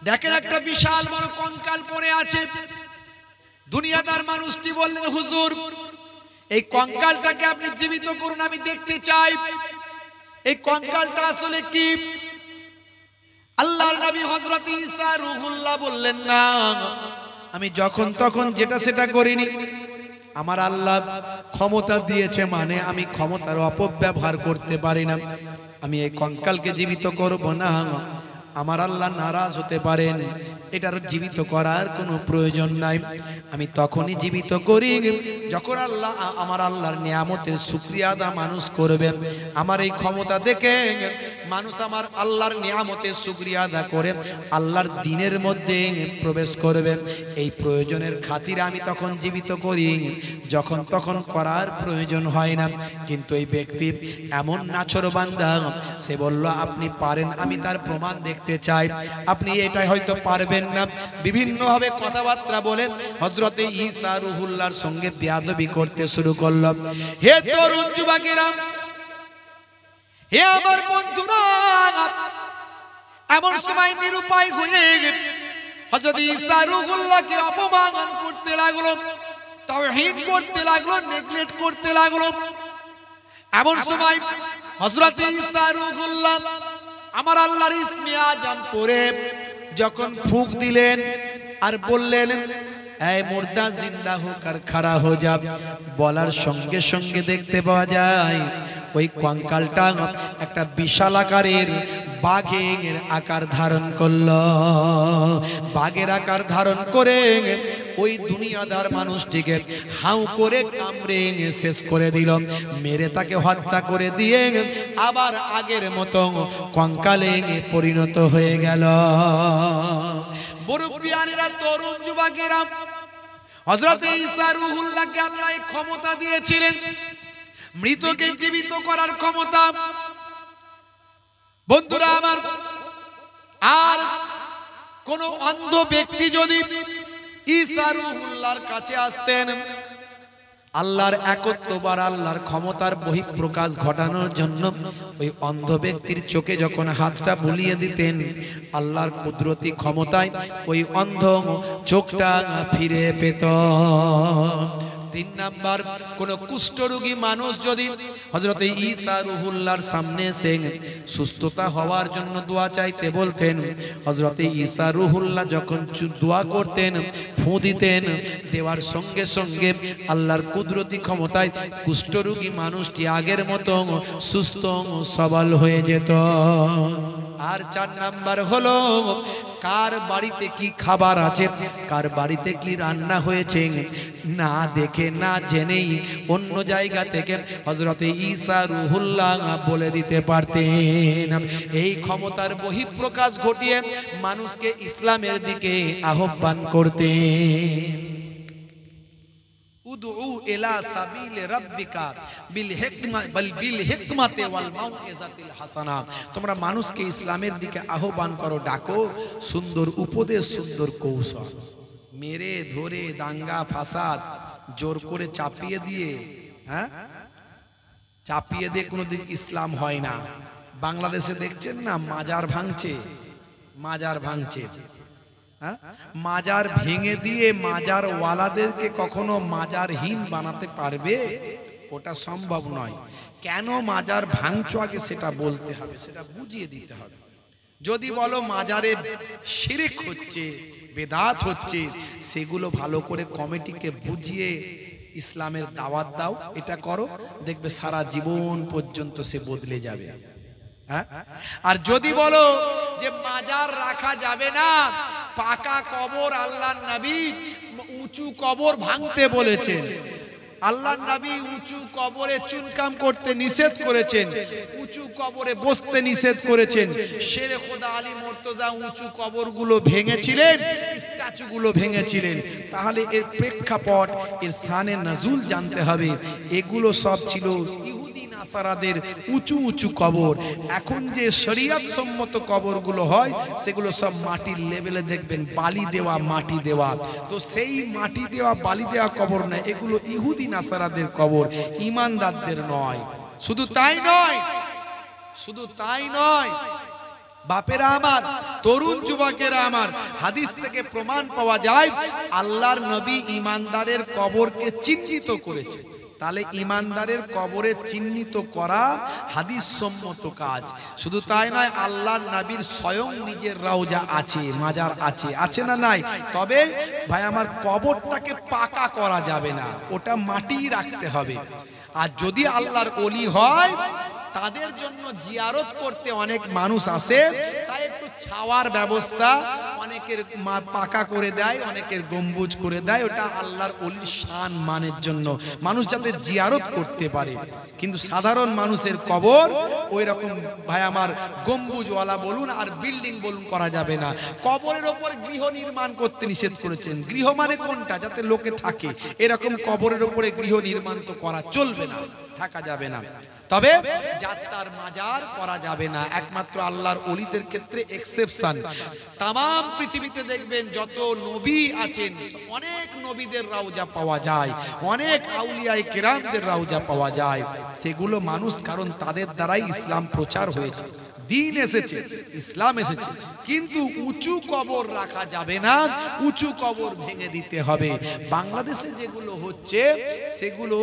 দেখেন একটা বিশাল বড় কঙ্কাল পড়ে আছে। দুনিয়াদার মানুষটি বললেন হুজুর এই কঙ্কালটাকে আপনি জীবিত করুন, আমি দেখতে চাই এই কঙ্কালটা আসলে কি। আল্লাহর নবী হযরত ঈসা রূহুল্লাহ বললেন না, আমি যখন তখন যেটা সেটা করিনি, আমার আল্লাহ ক্ষমতা দিয়েছে মানে আমি ক্ষমতার অপব্যবহার করতে পারি না। আমি এই কঙ্কালকে জীবিত করব না, আমার আল্লাহ নারাজ হতে পারেন, এটার জীবিত করার কোনো প্রয়োজন নাই। আমি তখনই জীবিত করি যখন আল্লাহ আমার আল্লাহর নিয়ামতের শুকরিয়া আদা মানুষ করবে। আমার এই ক্ষমতা দেখে মানুষ আমার আল্লাহর নিয়ামতের শুকরিয়া আদা করে আল্লাহর দ্বীনের মধ্যে প্রবেশ করবে। এই প্রয়োজনের খাতিরে আমি তখন জীবিত করি, যখন তখন করার প্রয়োজন হয় না। কিন্তু এই ব্যক্তির এমন নাছরবান্দা, সে বলল আপনি পারেন, আমি তার প্রমাণ দেখতে চাই। আপনি এটাই হয়তো পারবেন না। বিভিন্নভাবে কথাবার্তা বলে হযরতে ঈসা রুহুল্লাহর সঙ্গে বেয়াদবি করতে শুরু করল। হে তরুণ যুবকেরা, হে আমার বন্ধুরা, এমন সময় নিরুপায় হয়ে হযরত ঈসা রুহুল্লাহকে অপমান করতে লাগলো, তাওহীদ করতে লাগলো, নেগলেক্ট করতে লাগলো। এমন সময় হযরত ঈসা রুহুল্লাহ আমার আল্লাহর ইসমে আজম পড়ে যখন ফুঁক দিলেন আর বললেন এই মুর্দা জিন্দা হোক আর খাড়া হো যা, বলার সঙ্গে সঙ্গে দেখতে পাওয়া যায় ওই কঙ্কালটা একটা বিশাল আকারের বাঘের আকার ধারণ করল। বাঘের আকার ধারণ করে ওই দুনিয়াদার মানুষটিকে হাউ করে কামড়ে শেষ করে দিল, মেরে তাকে হত্যা করে দিয়ে আবার আগের মতো কঙ্কালে পরিণত হয়ে গেল। মুরব্বিয়ানেরা, তরুণ যুবকেরা, হযরত ঈসা রুহুল্লাহকে আল্লাহ ক্ষমতা দিয়েছিলেন মৃতকে জীবিত করার ক্ষমতা। বন্ধুরা আমার, আর কোন অন্ধ ব্যক্তি যদি ঈসা রুহুল্লাহর কাছে আসতেন, আল্লাহর একত্ববার আল্লাহর ক্ষমতার বহিঃপ্রকাশ ঘটানোর জন্য ওই অন্ধ ব্যক্তির চোখে যখন হাতটা বুলিয়ে দিতেন, আল্লাহর কুদরতি ক্ষমতায় ওই অন্ধ চোখটা ফিরে পেত। 3 নাম্বার, কোন কুষ্ঠরোগী মানুষ যদি হযরত ঈসা রুহুল্লাহর সামনে এসে সুস্থতা হওয়ার জন্য দোয়া চাইতে বলতেন, হযরত ঈসা রুহুল্লাহ যখন দোয়া করতেন, ফু দিতেন, দেওয়ার সঙ্গে সঙ্গে আল্লাহর কুদরতি ক্ষমতায় কুষ্ঠরোগী মানুষটি আগের মতো সুস্থ সবল হয়ে যেত। আর 4 নাম্বার হলো, কার বাড়িতে কি খাবার আছে, কার বাড়িতে কি রান্না হয়েছে, না দেখে না জেনেই অন্য জায়গা থেকে হযরত ঈসা রুহুল্লাহ বলে দিতে পারতেন। এই ক্ষমতার বহিঃপ্রকাশ ঘটিয়ে মানুষকে ইসলামের দিকে আহ্বান করতেন। উদউ ইলা সাবিল রাব্বিকা বিল হিকমাতি ওয়াল মাউইজাতিল হাসানা, তোমরা মানুষকে ইসলামের দিকে আহ্বান করো, ডাকো, সুন্দর উপদেশ, সুন্দর কৌশল। মেরে ধরে দাঙ্গা ফাসাদ জোর করে চাপিয়ে দিয়ে, চাপিয়ে দিয়ে কোনোদিন ইসলাম হয় না। বাংলাদেশে দেখছেন না, মাজার ভাঙছে, মাজার ভাঙছে। মাজার ভেঙে দিয়ে মাজার ওয়ালাদেরকে কখনো মাজারহীন বানাতে পারবে? ওটা সম্ভব নয়। কেন মাজার ভাঙছো আগে সেটা বলতে হবে, সেটা বুঝিয়ে দিতে হবে। যদি বলো মাজারে শিরক হচ্ছে, বেদাত হচ্ছে, সেগুলো ভালো করে কমিটিকে বুঝিয়ে ইসলামের দাওয়াত দাও, এটা করো, দেখবে সারা জীবন পর্যন্ত সে বদলে যাবে। আর যদি বলো যে মাজার রাখা যাবে না, পাকা কবর, আল্লাহর নবী উঁচু কবর ভাঙতে বলেছেন, আল্লাহর নবী উঁচু কবরে চুনকাম করতে নিষেধ করেছেন, উঁচু কবরে বসতে নিষেধ করেছেন, শেরে খোদা আলী মুর্তজা উঁচু কবরগুলো ভেঙেছিলেন, স্ট্যাচুগুলো ভেঙেছিলেন, তাহলে এর প্রেক্ষাপট, এর শানে নজুল জানতে হবে। এগুলো সব ছিল নাসারাদের উঁচু উঁচু কবর। এখন যে শরীয়ত সম্মত কবরগুলো হয় সেগুলো সব মাটির লেভেলে দেখবেন, বালি দেওয়া, মাটি দেওয়া। তো সেই মাটি দেওয়া, বালি দেওয়া কবর না, এগুলো ইহুদি নাসারাদের কবর, ঈমানদারদের নয়। শুধু তাই নয়, শুধু তাই নয়, বাপেরা আমার, তরুণ যুবকেরা আমার, হাদিস থেকে প্রমাণ পাওয়া যায় আল্লাহর নবী ঈমানদারের কবরকে চিহ্নিত করেছে। তাহলে ঈমানদারের কবরে চিহ্নিত করা হাদিস সম্মত কাজ। শুধু তাই নয়, আল্লাহর নবীর স্বয়ং নিজের রওজা আছে, মাজার আছে, আছে না নাই? তবে ভাই আমার, কবরটাকে পাকা করা যাবে না, ওটা মাটি রাখতে হবে। আর যদি আল্লাহর ওলি হয় তাদের জন্য জিয়ারত করতে অনেক মানুষ আসে, তাই একটু ছাওয়ার ব্যবস্থা অনেকের পাকা করে দেয়, অনেকের গম্বুজ করে দেয়। ওটা আল্লাহর ওলির শান মানের জন্য, মানুষ যাতে জিয়ারত করতে পারে। কিন্তু সাধারণ মানুষের কবর ওই রকম ভাই আমার গম্বুজওয়ালা বলুন আর বিল্ডিং বলুন করা যাবে না। কবরের ওপর গৃহ নির্মাণ করতে নিষেধ করেছেন। গৃহ মানে কোনটা? যাতে লোকে থাকে, এরকম কবরের ওপরে গৃহ নির্মাণ তো করা চলবে না, থাকা যাবে না। তবে যাত্রার মাজার করা যাবে না, একমাত্র আল্লাহর ওলিদের ক্ষেত্রে এক্সেপশন। তাম পৃথিবীতে দেখবেন যত নবী আছেন, অনেক নবীদের রওজা পাওয়া যায়, অনেক আউলিয়ায়ে কেরামদের রওজা পাওয়া যায়। সেগুলো মানুষ, কারণ তাদের দ্বারাই ইসলাম প্রচার হয়েছে, দিন এসেছে, ইসলাম এসেছে। কিন্তু উঁচু কবর রাখা যাবে না, উঁচু কবর ভেঙে দিতে হবে। বাংলাদেশে যেগুলো হচ্ছে সেগুলো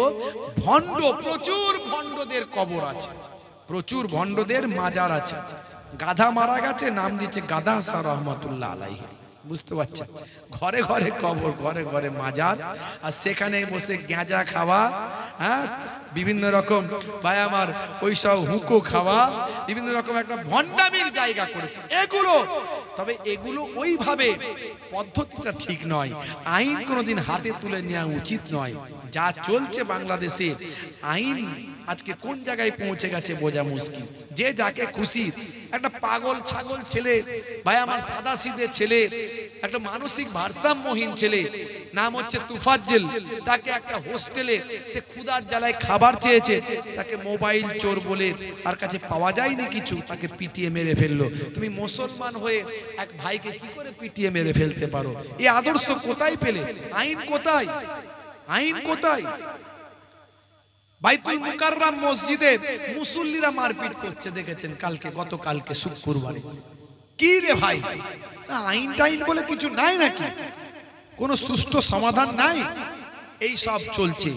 ভণ্ড, প্রচুর ভণ্ডদের কবর আছে, প্রচুর ভণ্ডদের মাজার আছে। গাধা মারা গেছে, নাম দিচ্ছে গাধা শাহ রহমতুল্লাহ আলাইহি। বুঝতে পারছেন? ঘরে ঘরে কবর, ঘরে ঘরে মাজার, আর সেখানে বসে গাঁজা খাওয়া, হ্যাঁ, বিভিন্ন রকম ভাই আমার ওইসব হুঁকো খাওয়া, বিভিন্ন রকম একটা ভণ্ডামির জায়গা করেছে এগুলো। তবে এগুলো ওইভাবে পদ্ধতিটা ঠিক নয়, আইন কোনোদিন হাতে তুলে নেওয়া উচিত নয়। যা চলছে বাংলাদেশে আইন আজকে কোন জায়গায় পৌঁছে গেছে বোঝা মুশকিল। যে যাকে খুশি, একটা পাগল ছাগল ছেলে ভাই আমার, সাদা সিধে ছেলে, একটা মানসিক ভারসাম্যহীন ছেলে, নাম হচ্ছে তুফাজ্জল, তাকে একটা হোস্টেলে সে ক্ষুধার জ্বালায় খাবার চেয়েছে, তাকে মোবাইল চোর বলে তার কাছে পাওয়া যায়নি কিছু, তাকে পিটিয়ে মেরে ফেললো। তুমি মুসলমান হয়ে এক ভাইকে কি করে পিটিয়ে মেরে ফেলতে পারো? এই আদর্শ কোথায় পেলে? আইন কোথায়? আইন কোথায়? বাইতুল মুকাররম মসজিদে মুসল্লিরা মারপিট করছে, দেখেছেন কালকে, গতকালকে শুক্রবারে। কি রে ভাই, আইন টাইন বলে কিছু নাই নাকি? কোনো সুষ্ঠু সমাধান নাই, এই সব চলছে।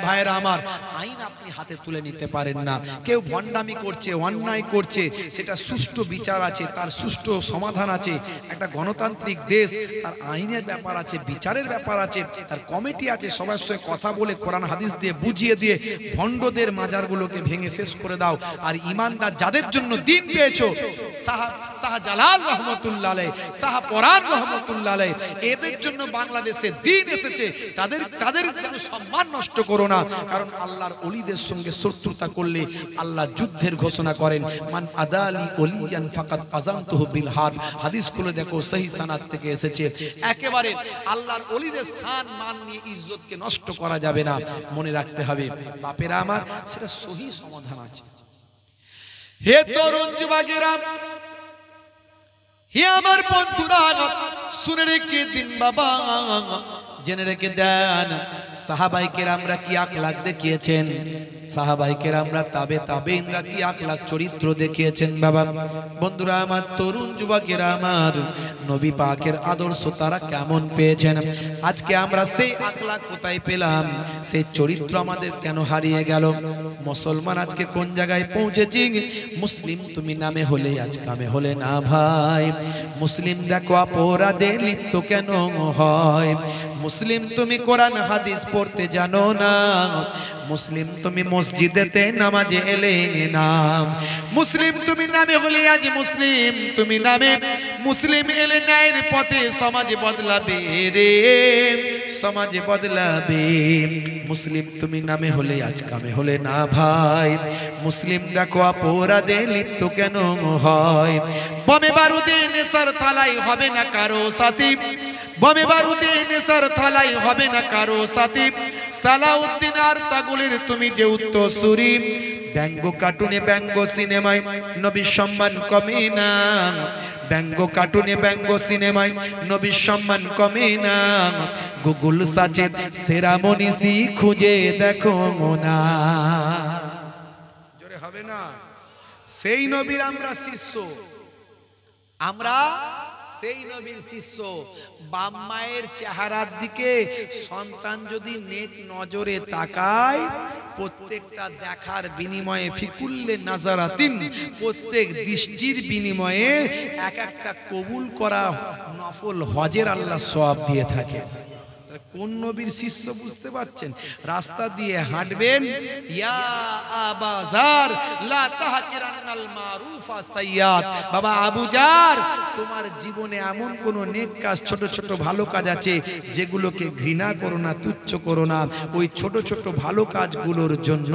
ভাইরা আমার, আইন আপনি হাতে তুলে নিতে পারেন না। কেউ ভণ্ডামি করছে, অন্যায় করছে, সেটা সুষ্ঠু বিচার আছে, তার সুষ্ঠু সমাধান আছে। একটা গণতান্ত্রিক দেশ, তার আইনের ব্যাপার আছে, বিচারের ব্যাপার আছে, তার কমিটি আছে। সবার সঙ্গে কথা বলে কোরআন হাদিস দিয়ে বুঝিয়ে দিয়ে ভণ্ডদের মাজারগুলোকে ভেঙে শেষ করে দাও। আর ইমানদার যাদের জন্য দিন পেয়েছো, শাহজালাল রহমতুল্লাহ আলাইহি, শাহ পরান রহমতুল্লাহ আলাইহি, এদের জন্য বাংলাদেশে দিন এসেছে, তাদের যেন সম্মান নষ্ট করো না। কারণ আল্লাহর ওলিদের সঙ্গে শত্রুতা করলে আল্লাহ যুদ্ধের ঘোষণা করেন, মান আদালি ওলিয়ান ফাকাদ আযানতুহু বিল হারব। হাদিস খুলে দেখো, সহিহ সানাদ থেকে এসেছে। একেবারে আল্লাহর ওলিদের শান মান নিয়ে ইজ্জতকে নষ্ট করা যাবে না, মনে রাখতে হবে। বাপেরা আমার, সেটা সহি সমাধান আছে। হে তরুণ যুবকেরা, হে আমার বন্ধুরা, শুনে রেখে দিন বাবা, জেনে রেখে দেন, সাহাবায়ে কেরামরা কি আখলাক দেখিয়েছেন, সাহাবায়ে কেরামরা তাবেঈনরা কি আখলাক চরিত্র দেখিয়েছেন। বাবা বন্ধুরা আমার, তরুণ যুবকেরা আমার, নবী পাকের আদর্শ তারা কেমন পেয়েছেন? আজকে আমরা সেই আখলাক কোথায় পেলাম? সেই চরিত্র আমাদের কেন হারিয়ে গেল? মুসলমান আজকে কোন জায়গায় পৌঁছেছি? মুসলিম তুমি নামে হলে আজ কামে হলে না ভাই। মুসলিম দেখো অপরাধে লিপ্ত কেন হয়? মুসলিম তুমি কোরআন হাদিস পড়তে জানো না। মুসলিম তুমি মসজিদেতে নামাজে এলে না। মুসলিম তুমি নামে হলে আজ মুসলিম তুমি নামে, মুসলিম এলে ন্যায়ের পথে সমাজ বদলাবে রে, সমাজ বদলাবে। মুসলিম তুমি নামে হলে আজ কামে হলে না ভাই। মুসলিম দেখো অপরাধে লিপ্ত কেন হয়? বমে বারুদে নেশার থালাই হবে না কারো সাথী, বমে বারুদে নেশার থালাই হবে না কারো সাথী। সালাউদ্দিন আর তাগুলের তুমি যে উত্তরসূরি, ব্যঙ্গ কার্টুনে ব্যঙ্গ সিনেমায় নবীর সম্মান কমে না। ব্যঙ্গ কার্টুনে ব্যঙ্গ সিনেমায় নবীর সম্মান কমে না। গুগল সার্চে সেরা মনীষী খুঁজে দেখো না। জোরে হবে না? সেই নবীর আমরা শিষ্য, আমরা সেই নবীর শিষ্য। বাপ মায়ের চেহারার দিকে সন্তান যদি নেক নজরে তাকায়, প্রত্যেকটা দেখার বিনিময়ে ফিকুল্লে নাজারাতিন, প্রত্যেক দৃষ্টির বিনিময়ে এক একটা কবুল করা নফল হজের আল্লাহ সওয়াব দিয়ে থাকে। কোন নবীর শিষ্য বুঝতে পারছেন? রাস্তা দিয়ে হাঁটবেন, ইয়া আবা জার লা তাহকিরান্নাল মারুফা সাইয়্যাত, বাবা আবু জার তোমার জীবনে এমন কোন নেক কাজ, ছোট ছোট ভালো কাজ আছে যেগুলোকে ঘৃণা করো না, তুচ্ছ করো না। ওই ছোট ছোট ভালো কাজগুলোর জন্য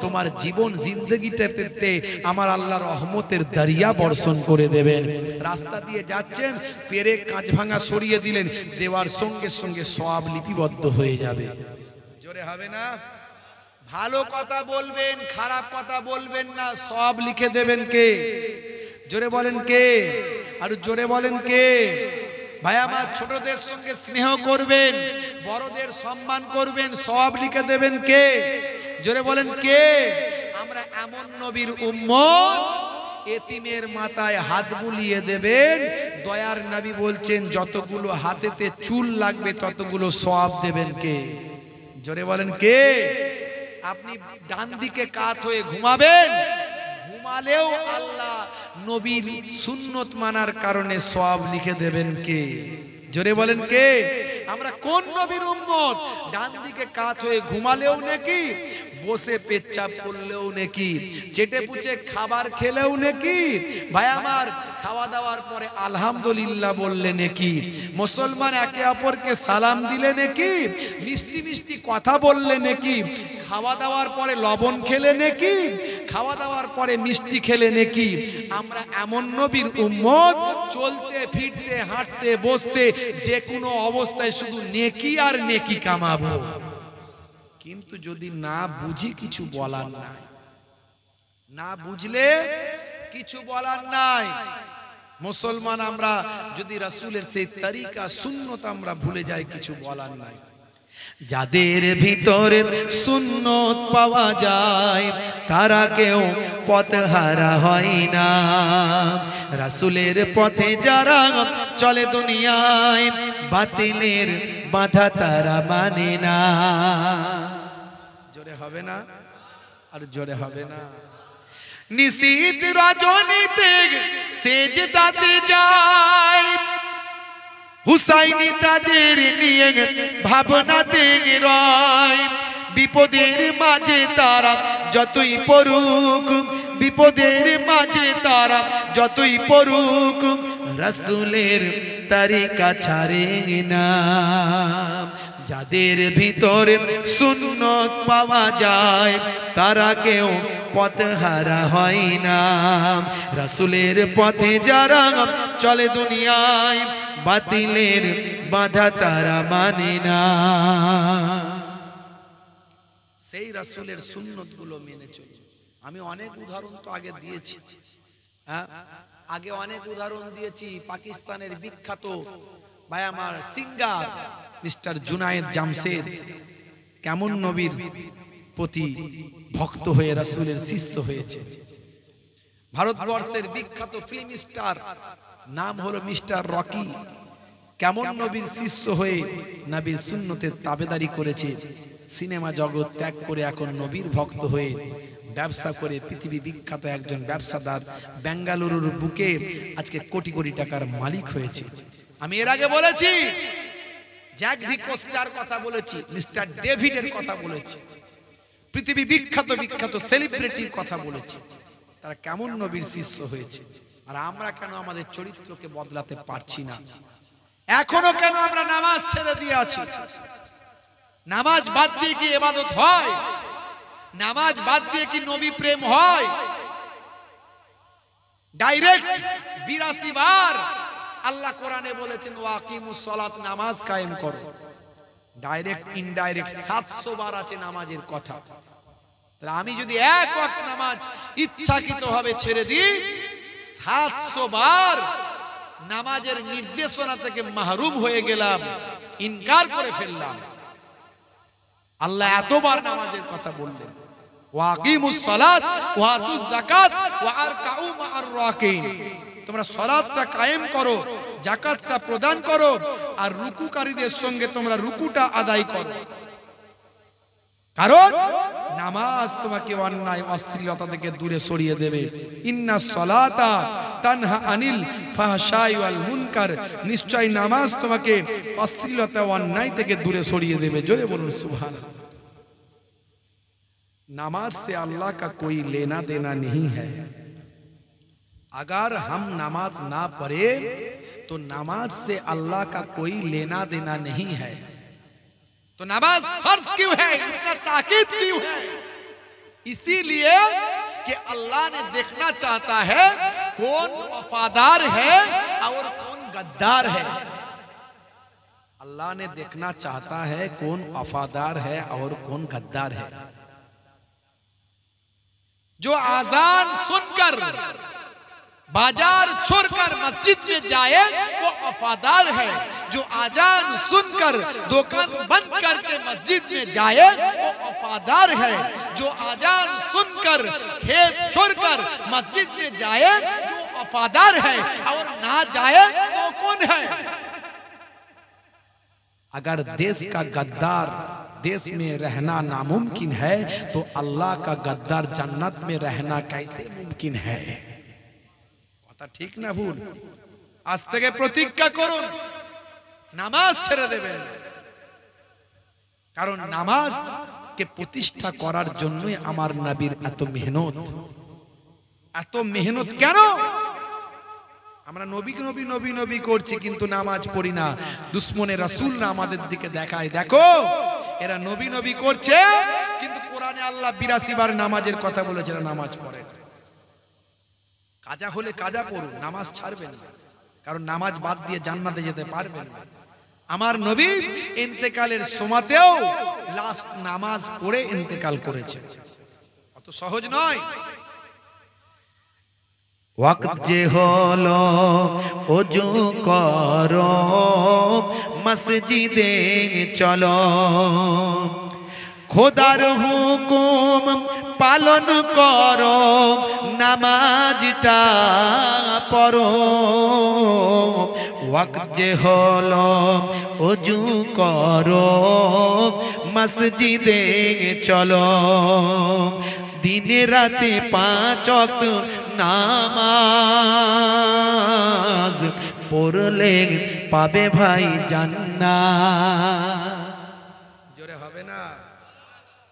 তোমার জীবন জিন্দেগিটাতে আমার আল্লাহ রহমতের দরিয়া বর্ষণ করে দেবেন। রাস্তা দিয়ে যাচ্ছেন, পেরে কাঁচ ভাঙা সরিয়ে দিলেন, দেওয়ার সঙ্গে সঙ্গে সওয়াব লিপিবদ্ধ হয়ে যাবে। জোরে হবে না? ভালো কথা বলবেন, খারাপ কথা বলবেন না, সওয়াব লিখে দেবেন কে? জোরে বলেন কে? আর জোরে বলেন কে? ভাই আমার, ছোটদের সঙ্গে স্নেহ করবেন, বড়দের সম্মান করবেন, সওয়াব লিখে দেবেন কে? জোরে বলেন কে? আমরা এমন নবীর উম্মত, এতিমের মাথায় হাত বুলিয়ে দেবেন, দয়ার নবী বলছেন যতগুলো হাতেতে চুল লাগবে ততগুলো সওয়াব দেবেন কে? জোরে বলেন কে? আপনি ডান দিকে কাত হয়ে ঘুমাবেন, ঘুমালেও আল্লাহ নবীর সুন্নত মানার কারণে সওয়াব লিখে দেবেন কে? জোরে বলেন কে? আমরা কোন নবীর উম্মত? ডান দিকে কাত হয়ে ঘুমালেও নাকি, বসে পেচ্ছাপ করলেও নাকি, চেটে পুচে খাবার খেলেও নাকি, ভাই আমার খাওয়া দাওয়ার পরে আলহামদুলিল্লাহ বললে নাকি, মুসলমান একে অপরকে সালাম দিলে নাকি, মিষ্টি মিষ্টি কথা বললে নাকি, খাওয়া দাওয়ার পরে লবণ খেলে নাকি, খাওয়া দাওয়ার পরে মিষ্টি খেলে নাকি। আমরা এমন নবীর উম্মত, চলতে ফিরতে হাঁটতে বসতে যে কোনো অবস্থায় শুধু নেকি আর নেকি কামাবো। কিন্তু যদি না বুঝি কিছু বলার নাই, না বুঝলে কিছু বলার নাই। মুসলমান আমরা যদি রাসূলের সেই তরিকা সুন্নত আমরা ভুলে যাই, কিছু বলার নাই। যাদের ভিতরে সুন্নত পাওয়া যায় তারা কেউ পথহারা হয় না। রাসূলের পথে যারা চলে দুনিয়ায়, বাতিলের বাধা তারা মানে না। জোরে হবে না? আর জোরে হবে না? নিশীত রজনীতে সেজদাতে যায়, হুসাইনি তাদের নিয়ে ভাবনাতে রয়। বিপদের মাঝে তারা যতই পড়ুক, বিপদের মাঝে তারা যতই পড়ুক, রাসূলের তরিকা ছাড়ে না। যাদের ভিতরে সুন্নত পাওয়া যায় তারা কেউ পথহারা হয় না। রাসূলের পথে যারা চলে দুনিয়ায়, বাতিলের বাধা তারা মানে না। সেই রাসূলের সুন্নত গুলো মেনে চলি। আমি অনেক উদাহরণ তো আগে দিয়েছি, আগে অনেক উদাহরণ দিয়েছি। পাকিস্তানের বিখ্যাত ভাই আমার সিঙ্গার মিস্টার জুনায়েদ জামশেদ কেমন নবীর প্রতি ভক্ত হয়ে রাসূলের শিষ্য হয়েছে। ভারতবর্ষের বিখ্যাত ফিল্ম স্টার নাম হলো মিস্টার রকি, কেমন নবীর শিষ্য হয়ে নবীর সুন্নতের তাবেদারি করেছে। সিনেমা জগৎ ত্যাগ করে এখন নবীর ভক্ত হয়ে ব্যবসা করে পৃথিবী বিখ্যাত একজন ব্যবসাদার, বেঙ্গালুরুর বুকে আজকে কোটি কোটি টাকার মালিক হয়েছে। আমি এর আগে বলেছি, জ্যাক ভিকোস্টার কথা বলেছি, মিস্টার ডেভিডের কথা বলেছি, পৃথিবী বিখ্যাত বিখ্যাত সেলিব্রিটির কথা বলেছি। তারা কেমন নবীর শিষ্য হয়েছে। আর আমরা কেন আমাদের চরিত্রকে বদলাতে পারছি না? এখনো কেন আমরা নামাজ ছেড়ে দিয়ে আছি? নামাজ বাদ দিয়ে কি ইবাদত হয়? নামাজ বাদ দিয়ে কি নবী প্রেম হয়? ডাইরেক্ট 82 বার আল্লাহ কোরআনে বলেছেন ওয়াকিমুস সালাত, নামাজ কায়েম করো। ডাইরেক্ট ইনডাইরেক্ট 700 বার আছে নামাজের কথা। তাহলে আমি যদি এক ওয়াক্ত নামাজ ইচ্ছাকৃতভাবে ছেড়ে দিই, 700 বার নামাজের নির্দেশনা থেকে মাহরুম হয়ে গেলাম, ইনকার করে ফেললাম। আল্লাহ এতবার নামাজের কথা বললেন, ওয়াকিমুস সালাত ওয়া আতুজ যাকাত ওয়া আরকাউ মা'আর রাকিন। তোমরা সালাতটা কায়েম করো, যাকাতটা প্রদান করো, আর রুকুকারীদের সঙ্গে তোমরা রুকুটা আদায় করো। কারণ নামাজ তোমাকে অন্যায় অশ্লীলতা থেকে দূরে সরিয়ে দেবে। ইন্নাস সালাতা তানহা আনিল ফাহশাই ওয়াল মুনকার, নিশ্চয় নামাজ তোমাকে অশ্লীলতা ও অন্যায় থেকে দূরে সরিয়ে দেবে। জোরে বলুন সুবহানাল্লাহ। नमाज से अल्लाह का कोई लेना देना नहीं है। अगर हम नमाज ना पढ़े तो नमाज से अल्लाह का कोई लेना देना नहीं है। तो नमाज फर्ज क्यों है, इतना ताकीद क्यों है? इसीलिए कि अल्लाह ने देखना चाहता है कौन वफादार है और कौन गद्दार है। अल्लाह ने देखना चाहता है कौन वफादार है और कौन गद्दार है। जो आजान सुनकर बाजार छोड़कर मस्जिद में जाए वो वफादार है। जो आजान सुनकर दुकान बंद करके मस्जिद में जाए वो वफादार है। जो आजान सुनकर खेत छोड़कर मस्जिद में जाए वो वफादार है, और ना जाए तो कौन है? अगर देश का गद्दार देश में रहना नामुमकिन है तो अल्लाह का गद्दार जन्नत में रहना कैसे मुमकिन है? কথা ঠিক না ভুল? আজ থেকে প্রতিজ্ঞা করুন নামাজ ছেড়ে দেবেন, কারণ নামাজ কে প্রতিষ্ঠা করার জন্যই আমার নবীর এত মেহনত। এত মেহনত কেন? আমরা নবীকে নবী নবী নবী করছি কিন্তু নামাজ পড়ি না। দুশ্মনে রাসূলরা আমাদের দিকে দেখায়, দেখো এরা নবী নবী করছে কিন্তু কোরআনে আল্লাহ 82 বার নামাজের কথা বলেছে, এরা নামাজ পড়ে না। কাজা হলে কাজা পড়ুন, নামাজ ছাড়বেন না, কারণ নামাজ বাদ দিয়ে জান্নাতে যেতে পারবেন না। আমার নবী ইন্তেকালের সময়তেও লাস্ট নামাজ পড়ে ইন্তেকাল করেছে, অত সহজ নয়। ওয়াক্ত যে হলো ওযু করো মসজিদে চলো, খোদার হুকুম পালন করো নামাজটা পড়ো। ওয়াক্ত যে হলো ওযু করো মসজিদে চলো, দিনে রাতে 5 ওয়াক্ত নামাজ পড়লে পাবে ভাই জান্নাত। জোরে হবে না?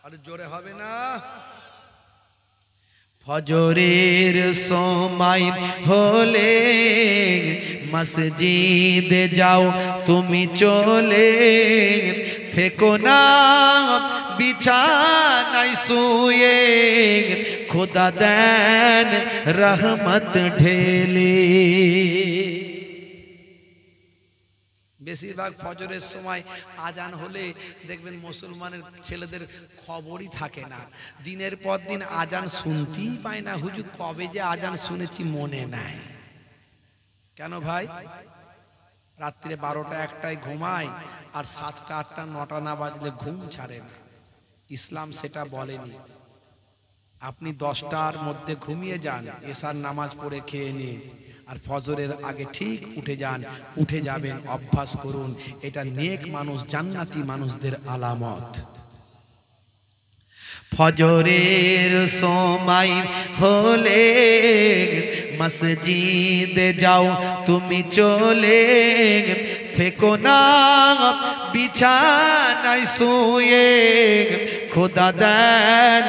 আর জোরে হবে না? ফজরের সময় হলে মসজিদে যাও তুমি চলে, থেকো না বিছানায় শুয়ে, খোদা দেন রহমত ঢেলে। বেশিরভাগ ফজরের সময় আজান হলে দেখবেন মুসলমানের ছেলেদের খবরই থাকে না, দিনের পর দিন আজান শুনতেই পায় না। হুজুর কবে যে আজান শুনেছি মনে নাই। কেন ভাই? রাত্রে 12টা 1টায় ঘুমায়, আর 7টা 8টা 9টা না বাজলে ঘুম ছাড়ে না। ইসলাম সেটা বলেনি। আপনি 10টার মধ্যে ঘুমিয়ে যান, এশার নামাজ পড়ে খেয়ে নিন, আর ফজরের আগে ঠিক উঠে যান, উঠে যাবেন, অভ্যাস করুন। এটা নেক মানুষ জান্নাতি মানুষদের আলামত। ফজরের সময় হলে মসজিদে যাও তুমি চলে, থেকো না বিছানায় শুয়ে, খোদা দেন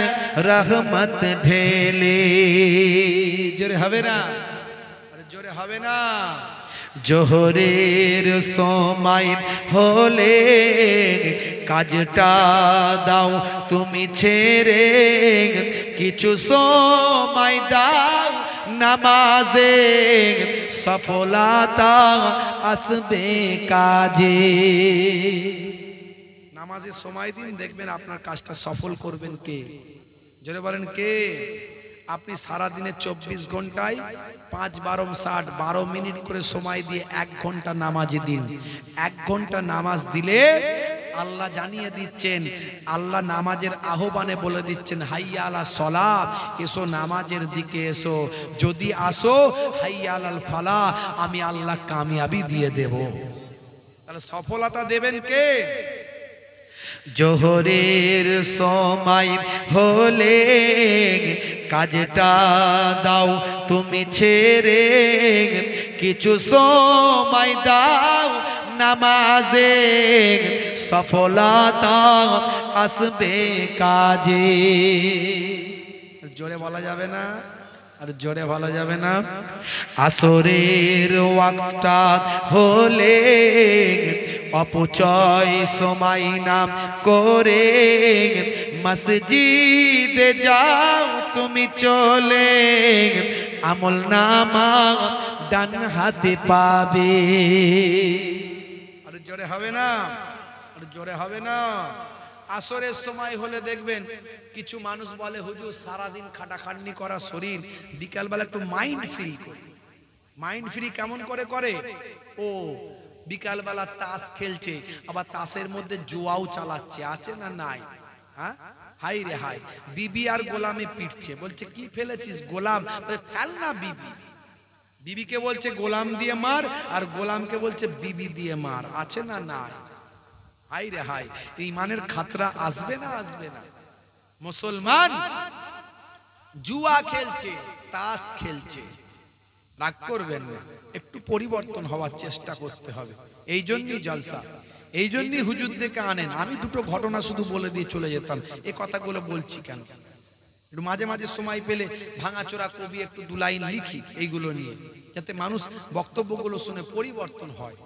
রহমত ঢেলে। জোরে হবে না? জোরে হবে না? জোহরের সময় হলে কাজটা দাও তুমি ছেড়ে, কিছু সময় দাও নামাজে, সফলতা আসবে কাজে। নামাজের সময় দিন, দেখবেন আপনার কাজটা সফল করবেন কে? জোরে বলেন কে? আপনি সারা দিনে 24 ঘন্টায় 5 12 60 12 মিনিট করে সময় দিয়ে 1 ঘন্টা নামাজে দিন। 1 ঘন্টা নামাজ দিলে আল্লাহ জানিয়ে দিচ্ছেন, আল্লাহ নামাজের আহ্বানে বলে দিচ্ছেন, হাইয়া আলাস সালাত, এসো নামাজের দিকে এসো, যদি আসো হাইয়া আলাল ফালাহ, আমি আল্লাহ কামিয়াবি দিয়ে দেব। তাহলে সফলতা দেবেন কে? জোহরের সময় হলে কাজটা দাও তুমি ছেড়ে, কিছু সময় দাও নামাজে, সফলতা আসবে কাজে। জোরে বলা যাবে না? আর জোরে বলা যাবে না? আসরের ওয়াক্তটা হলে অপচয় সময় নাম করে, মসজিদে যাও তুমি চলে, আমল নামা ডান হাতে পাবে। আর জোরে হবে না? আর জোরে হবে না? আসরের সময় হলে দেখবেন কিছু মানুষ বলে হুজুর সারাদিন খাটাখাটনি করা শরীর, বিকালবেলা একটু মাইন্ড ফ্রি করে। মাইন্ড ফ্রি কেমন করে করে? ও বিকালবেলা তাস খেলছে, আবার তাসের মধ্যে জুয়াও চালাচ্ছে, আছে না নাই? হ্যাঁ, হাই রে হাই, বিবি আর গোলামে পিটছে, বলছে কি ফেলেছিস? গোলাম। ফেল না বিবি। বিবিকে বলছে গোলাম দিয়ে মার, আর গোলামকে বলছে বিবি দিয়ে মার, আছে না নাই? হাই রে হাই, ঈমানের খাতরা আসবে না আসবে না? মুসলমান জুয়া খেলছে, তাস খেলছে, রাগ করবেন না, একটু পরিবর্তন হওয়ার চেষ্টা করতে হবে। এই জন্যই জলসা, এই জন্যই হুজুর দেখে আনেন। আমি দুটো ঘটনা শুধু বলে দিয়ে চলে যেতাম, এই কথাগুলো বলছি কেন? একটু মাঝে মাঝে সময় পেলে ভাঙাচোরা কবি একটু দু লাইন লিখি এইগুলো নিয়ে, যাতে মানুষ বক্তব্যগুলো শুনে পরিবর্তন হয়।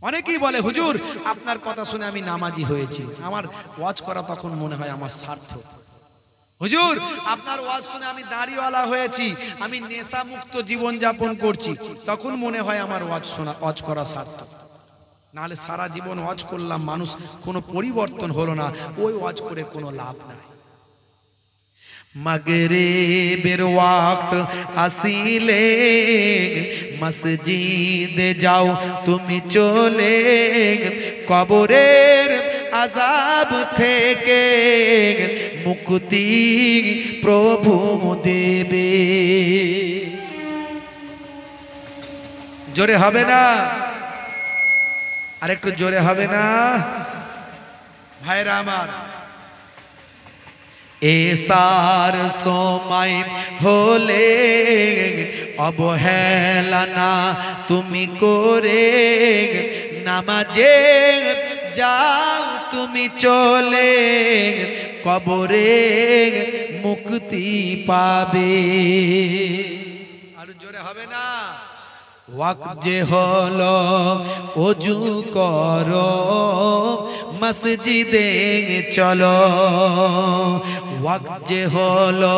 অনেকেই বলে হুজুর আপনার কথা শুনে আমি নামাজি হয়েছি, আমার ওয়াজ করা তখন মনে হয় আমার সার্থক। হুজুর আপনার ওয়াজ শুনে আমি দাড়িওয়ালা হয়েছি, আমি নেশা মুক্ত জীবন যাপন করছি, তখন মনে হয় আমার ওয়াজ করা সার্থক। নাহলে সারা জীবন ওয়াজ করলাম, মানুষ কোনো পরিবর্তন হলো না, ওই ওয়াজ করে কোনো লাভ নাই। মাগরিবের ওয়াক্ত আসিলে মসজিদে যাও তুমি চলে, কবরের আযাব থেকে মুক্তি প্রভু দেবে। জোরে হবে না? আরেকটু জোরে হবে না? ভাইরা আমার, এসার সময় হলে অবহেলা না তুমি করে, নামাজে যাও তুমি চলে, কবরে মুক্তি পাবে। আর জোরে হবে না? ওয়াক্ত যে হলো ওযু করো মসজিদে চলো, ওয়াক্ত যে হলো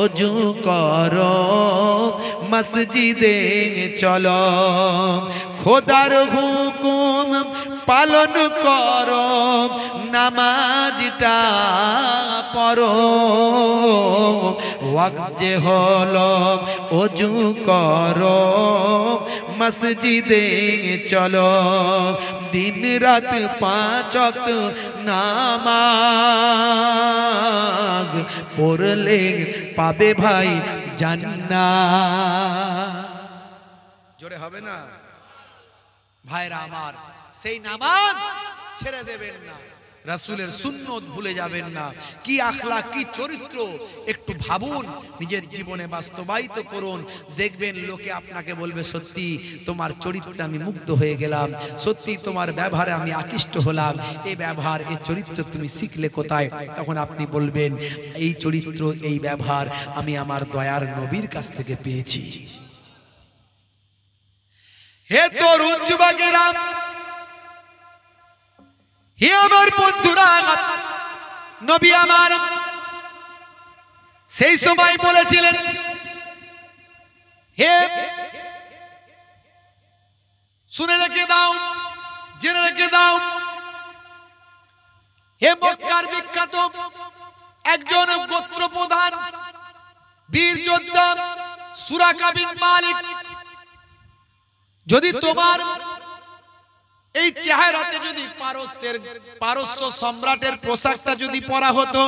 ওযু করো মসজিদে চলো, খোদার হুকুম পালন করো, নামাজটা পড়ো, ওয়াক্ত যে হলো ওযু করো মসজিদে চলো, দিন রাত 5 ওয়াক্ত নামাজ পড়লে পাবে ভাই জান্নাত। জোরে হবে না? ভাইরা আমার, সেই নামাজ ছেড়ে দেবেন না, রাসূলের সুন্নত ভুলে যাবেন না। কি আখলাক, কি চরিত্র, একটু ভাবুন, নিজের জীবনে বাস্তবায়িত করুন, দেখবেন লোকে আপনাকে বলবে সত্যি তোমার চরিত্রে আমি মুগ্ধ হয়ে গেলাম, সত্যি তোমার ব্যবহারে আমি আকৃষ্ট হলাম, এই ব্যবহার এই চরিত্র তুমি শিখলে কোথায়? তখন আপনি বলবেন এই চরিত্র এই ব্যবহার আমি আমার দয়ার নবীর কাছ থেকে পেয়েছি। হে তরুণ যুবকেরা, হে আমার বন্ধুরা, নবী আমার সেই সময় বলেছিলেন, হে শুনে রেখে দাও, জেনে রেখে দাও, হে মক্কার বিখ্যাত একজন গোত্র প্রধান বীর যোদ্ধা সুরাকা বিন মালিক, যদি তোমার এই চেহারাতে যদি পারস্য সম্রাটের পোশাকটা যদি পরা হতো,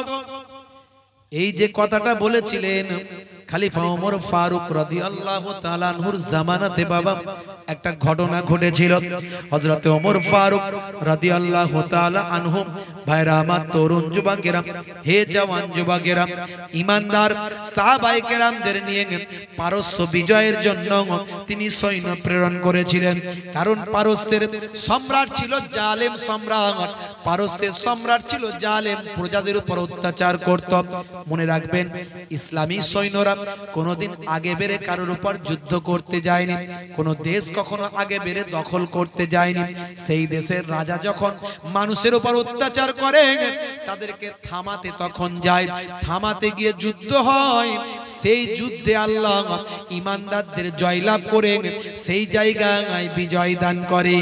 এই যে কথাটা বলেছিলেন খলিফা ওমর ফারুক রাদিয়াল্লাহু তাআলা আনহুর জামানাতে বাবা একটা ঘটনা ঘটেছিল। হযরতে ওমর ফারুক রাদিয়াল্লাহু তাআলা আনহু, ভাইরা আমার, তরুণ যুবকেরা, হে জওয়ান যুবকেরা, ঈমানদার সাহাবায়ে কেরামদের নিয়ে পারস্য বিজয়ের জন্য তিনি সৈন্য প্রেরণ করেছিলেন। কারণ পারস্যের সম্রাট ছিল জালেম সম্রাট, পারস্যের সম্রাট ছিল জালেম, প্রজাদের উপর অত্যাচার করত। মনে রাখবেন, ইসলামী সৈন্যরা কোনোদিন আগে বেড়ে কারোর উপর যুদ্ধ করতে যায়নি, কোন দেশ কখনো আগে বেড়ে দখল করতে যায়নি। সেই দেশের রাজা যখন মানুষের উপর অত্যাচার করে তাদেরকে থামাতে তখন যায়, থামাতে গিয়ে যুদ্ধ হয়, সেই যুদ্ধে আল্লাহ ঈমানদারদের জয়লাভ করে সেই জায়গায় বিজয় দান করে।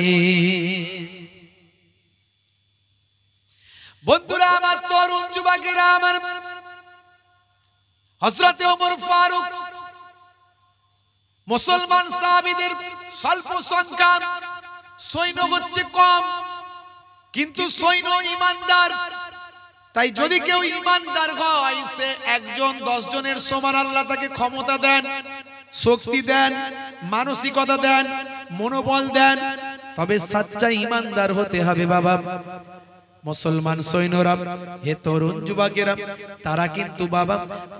বন্ধুরা আমার, তরুণ যুবকেরা আমার, হযরতে ওমর ফারুক মুসলমান সাহাবীদের স্বল্প সংখ্যা, সৈন্য হচ্ছে কম, কিন্তু সৈন্য ঈমানদার। তাই যদি কেউ ঈমানদার হয়, সে একজন 10 জনের সমান আল্লাহ তাকে ক্ষমতা দেন, শক্তি দেন, মানসিকতা দেন, মনোবল দেন। তবে সচ্চা ঈমানদার হতে হবে বাবা। মুসলমান সৈন্যরা, হে তরুণ যুবকেরা, তারা কিন্তু বাবা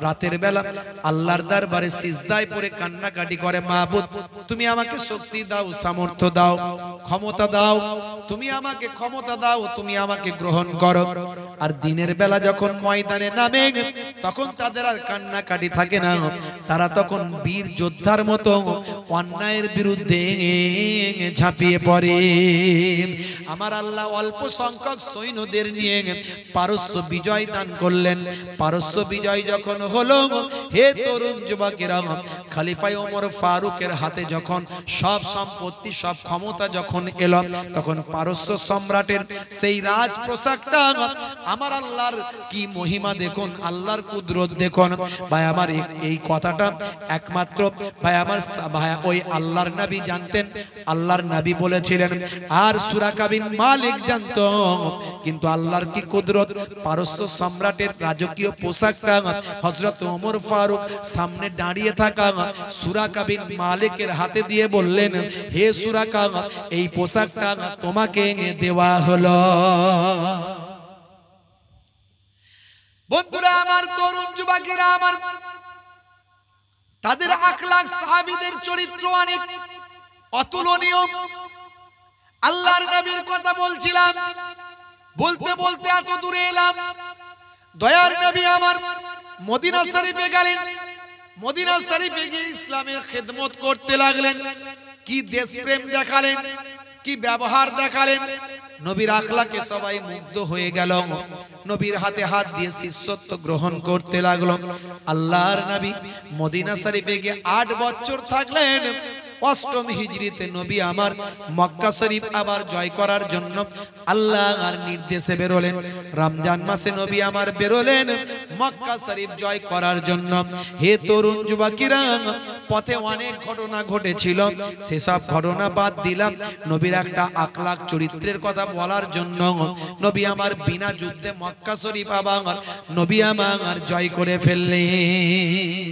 রাতের বেলা আল্লাহর দরবারে সিজদায় পড়ে কান্নাকাটি করে, মাবুদ তুমি আমাকে শক্তি দাও, সামর্থ্য দাও, ক্ষমতা দাও, তুমি আমাকে ক্ষমতা দাও, তুমি আমাকে গ্রহণ করো। আর দিনের বেলা যখন ময়দানে নামে তখন তাদের আর কান্নাকাটি থাকে না, তারা তখন বীর যোদ্ধার মতো অন্যায়ের বিরুদ্ধে ঝাঁপিয়ে পড়ে। আমার আল্লাহ অল্প সংখ্যক সৈন্যদের নিয়ে পারস্য বিজয় দান করলেন। পারস্য বিজয় যখন হলো, হে তরুণ যুবকেরা, খলিফা ওমর ফারুকের হাতে যখন সব সম্পত্তি, সব ক্ষমতা যখন এলো, তখন পারস্য সম্রাটের সেই রাজ পোশাকটা, আমার আল্লাহর কি মহিমা দেখুন, আল্লাহর কুদরত দেখুন। ভাই আমার, এই কথাটা একমাত্র ভাই আমার ভাই ওই আল্লাহর নবী জানতেন, আল্লাহর নবী বলেছিলেন, আর সুরাকা বিন মালিক জানতো। কিন্তু আল্লাহর কি কুদরত, পারস্য সম্রাটের রাজকীয় পোশাকটা হযরত ওমর ফারুক সামনে দাঁড়িয়ে থাকা সুরাকা বিন মালিকের হাতে দিয়ে বললেন, হে সুরাকা, এই পোশাকটা তোমাকে দেওয়া হলো। বন্ধুরা আমার, তরুণ যুবকেরা আমার, তাদের আখলাক, সাহাবীদের চরিত্র অনেক অতুলনীয়। আল্লাহর নবীর কথা বলছিলাম, বলতে বলতে এত দূরে এলাম। দয়ার নবী আমার মদিনা শরীফে গেলেন, মদিনা শরীফে গিয়ে ইসলামের খেদমত করতে লাগলেন। কি দেশপ্রেম দেখালেন, কি ব্যবহার দেখালেন। নবীর আখলাকে সবাই মুগ্ধ হয়ে গেল। নবীর হাতে হাত দিয়ে শিষ্যত্ব গ্রহণ করতে লাগলো। আল্লাহর নবী মদিনা শরীফে গিয়ে 8 বছর থাকলেন। 8ম হিজরিতে নবী আমার মক্কা শরীফ আবার জয় করার জন্য আল্লাহর নির্দেশে বেরোলেন। রমজান মাসে নবী আমার বেরোলেন মক্কা শরীফ জয় করার জন্য। হে তরুণ যুবকেরা, পথে অনেক ঘটনা ঘটেছিল, সেসব ঘটনা বাদ দিলাম। নবীর একটা আখলাক চরিত্রের কথা বলার জন্য নবী আমার বিনা যুদ্ধে মক্কা শরীফ আবার নবী আমার জয় করে ফেললেন।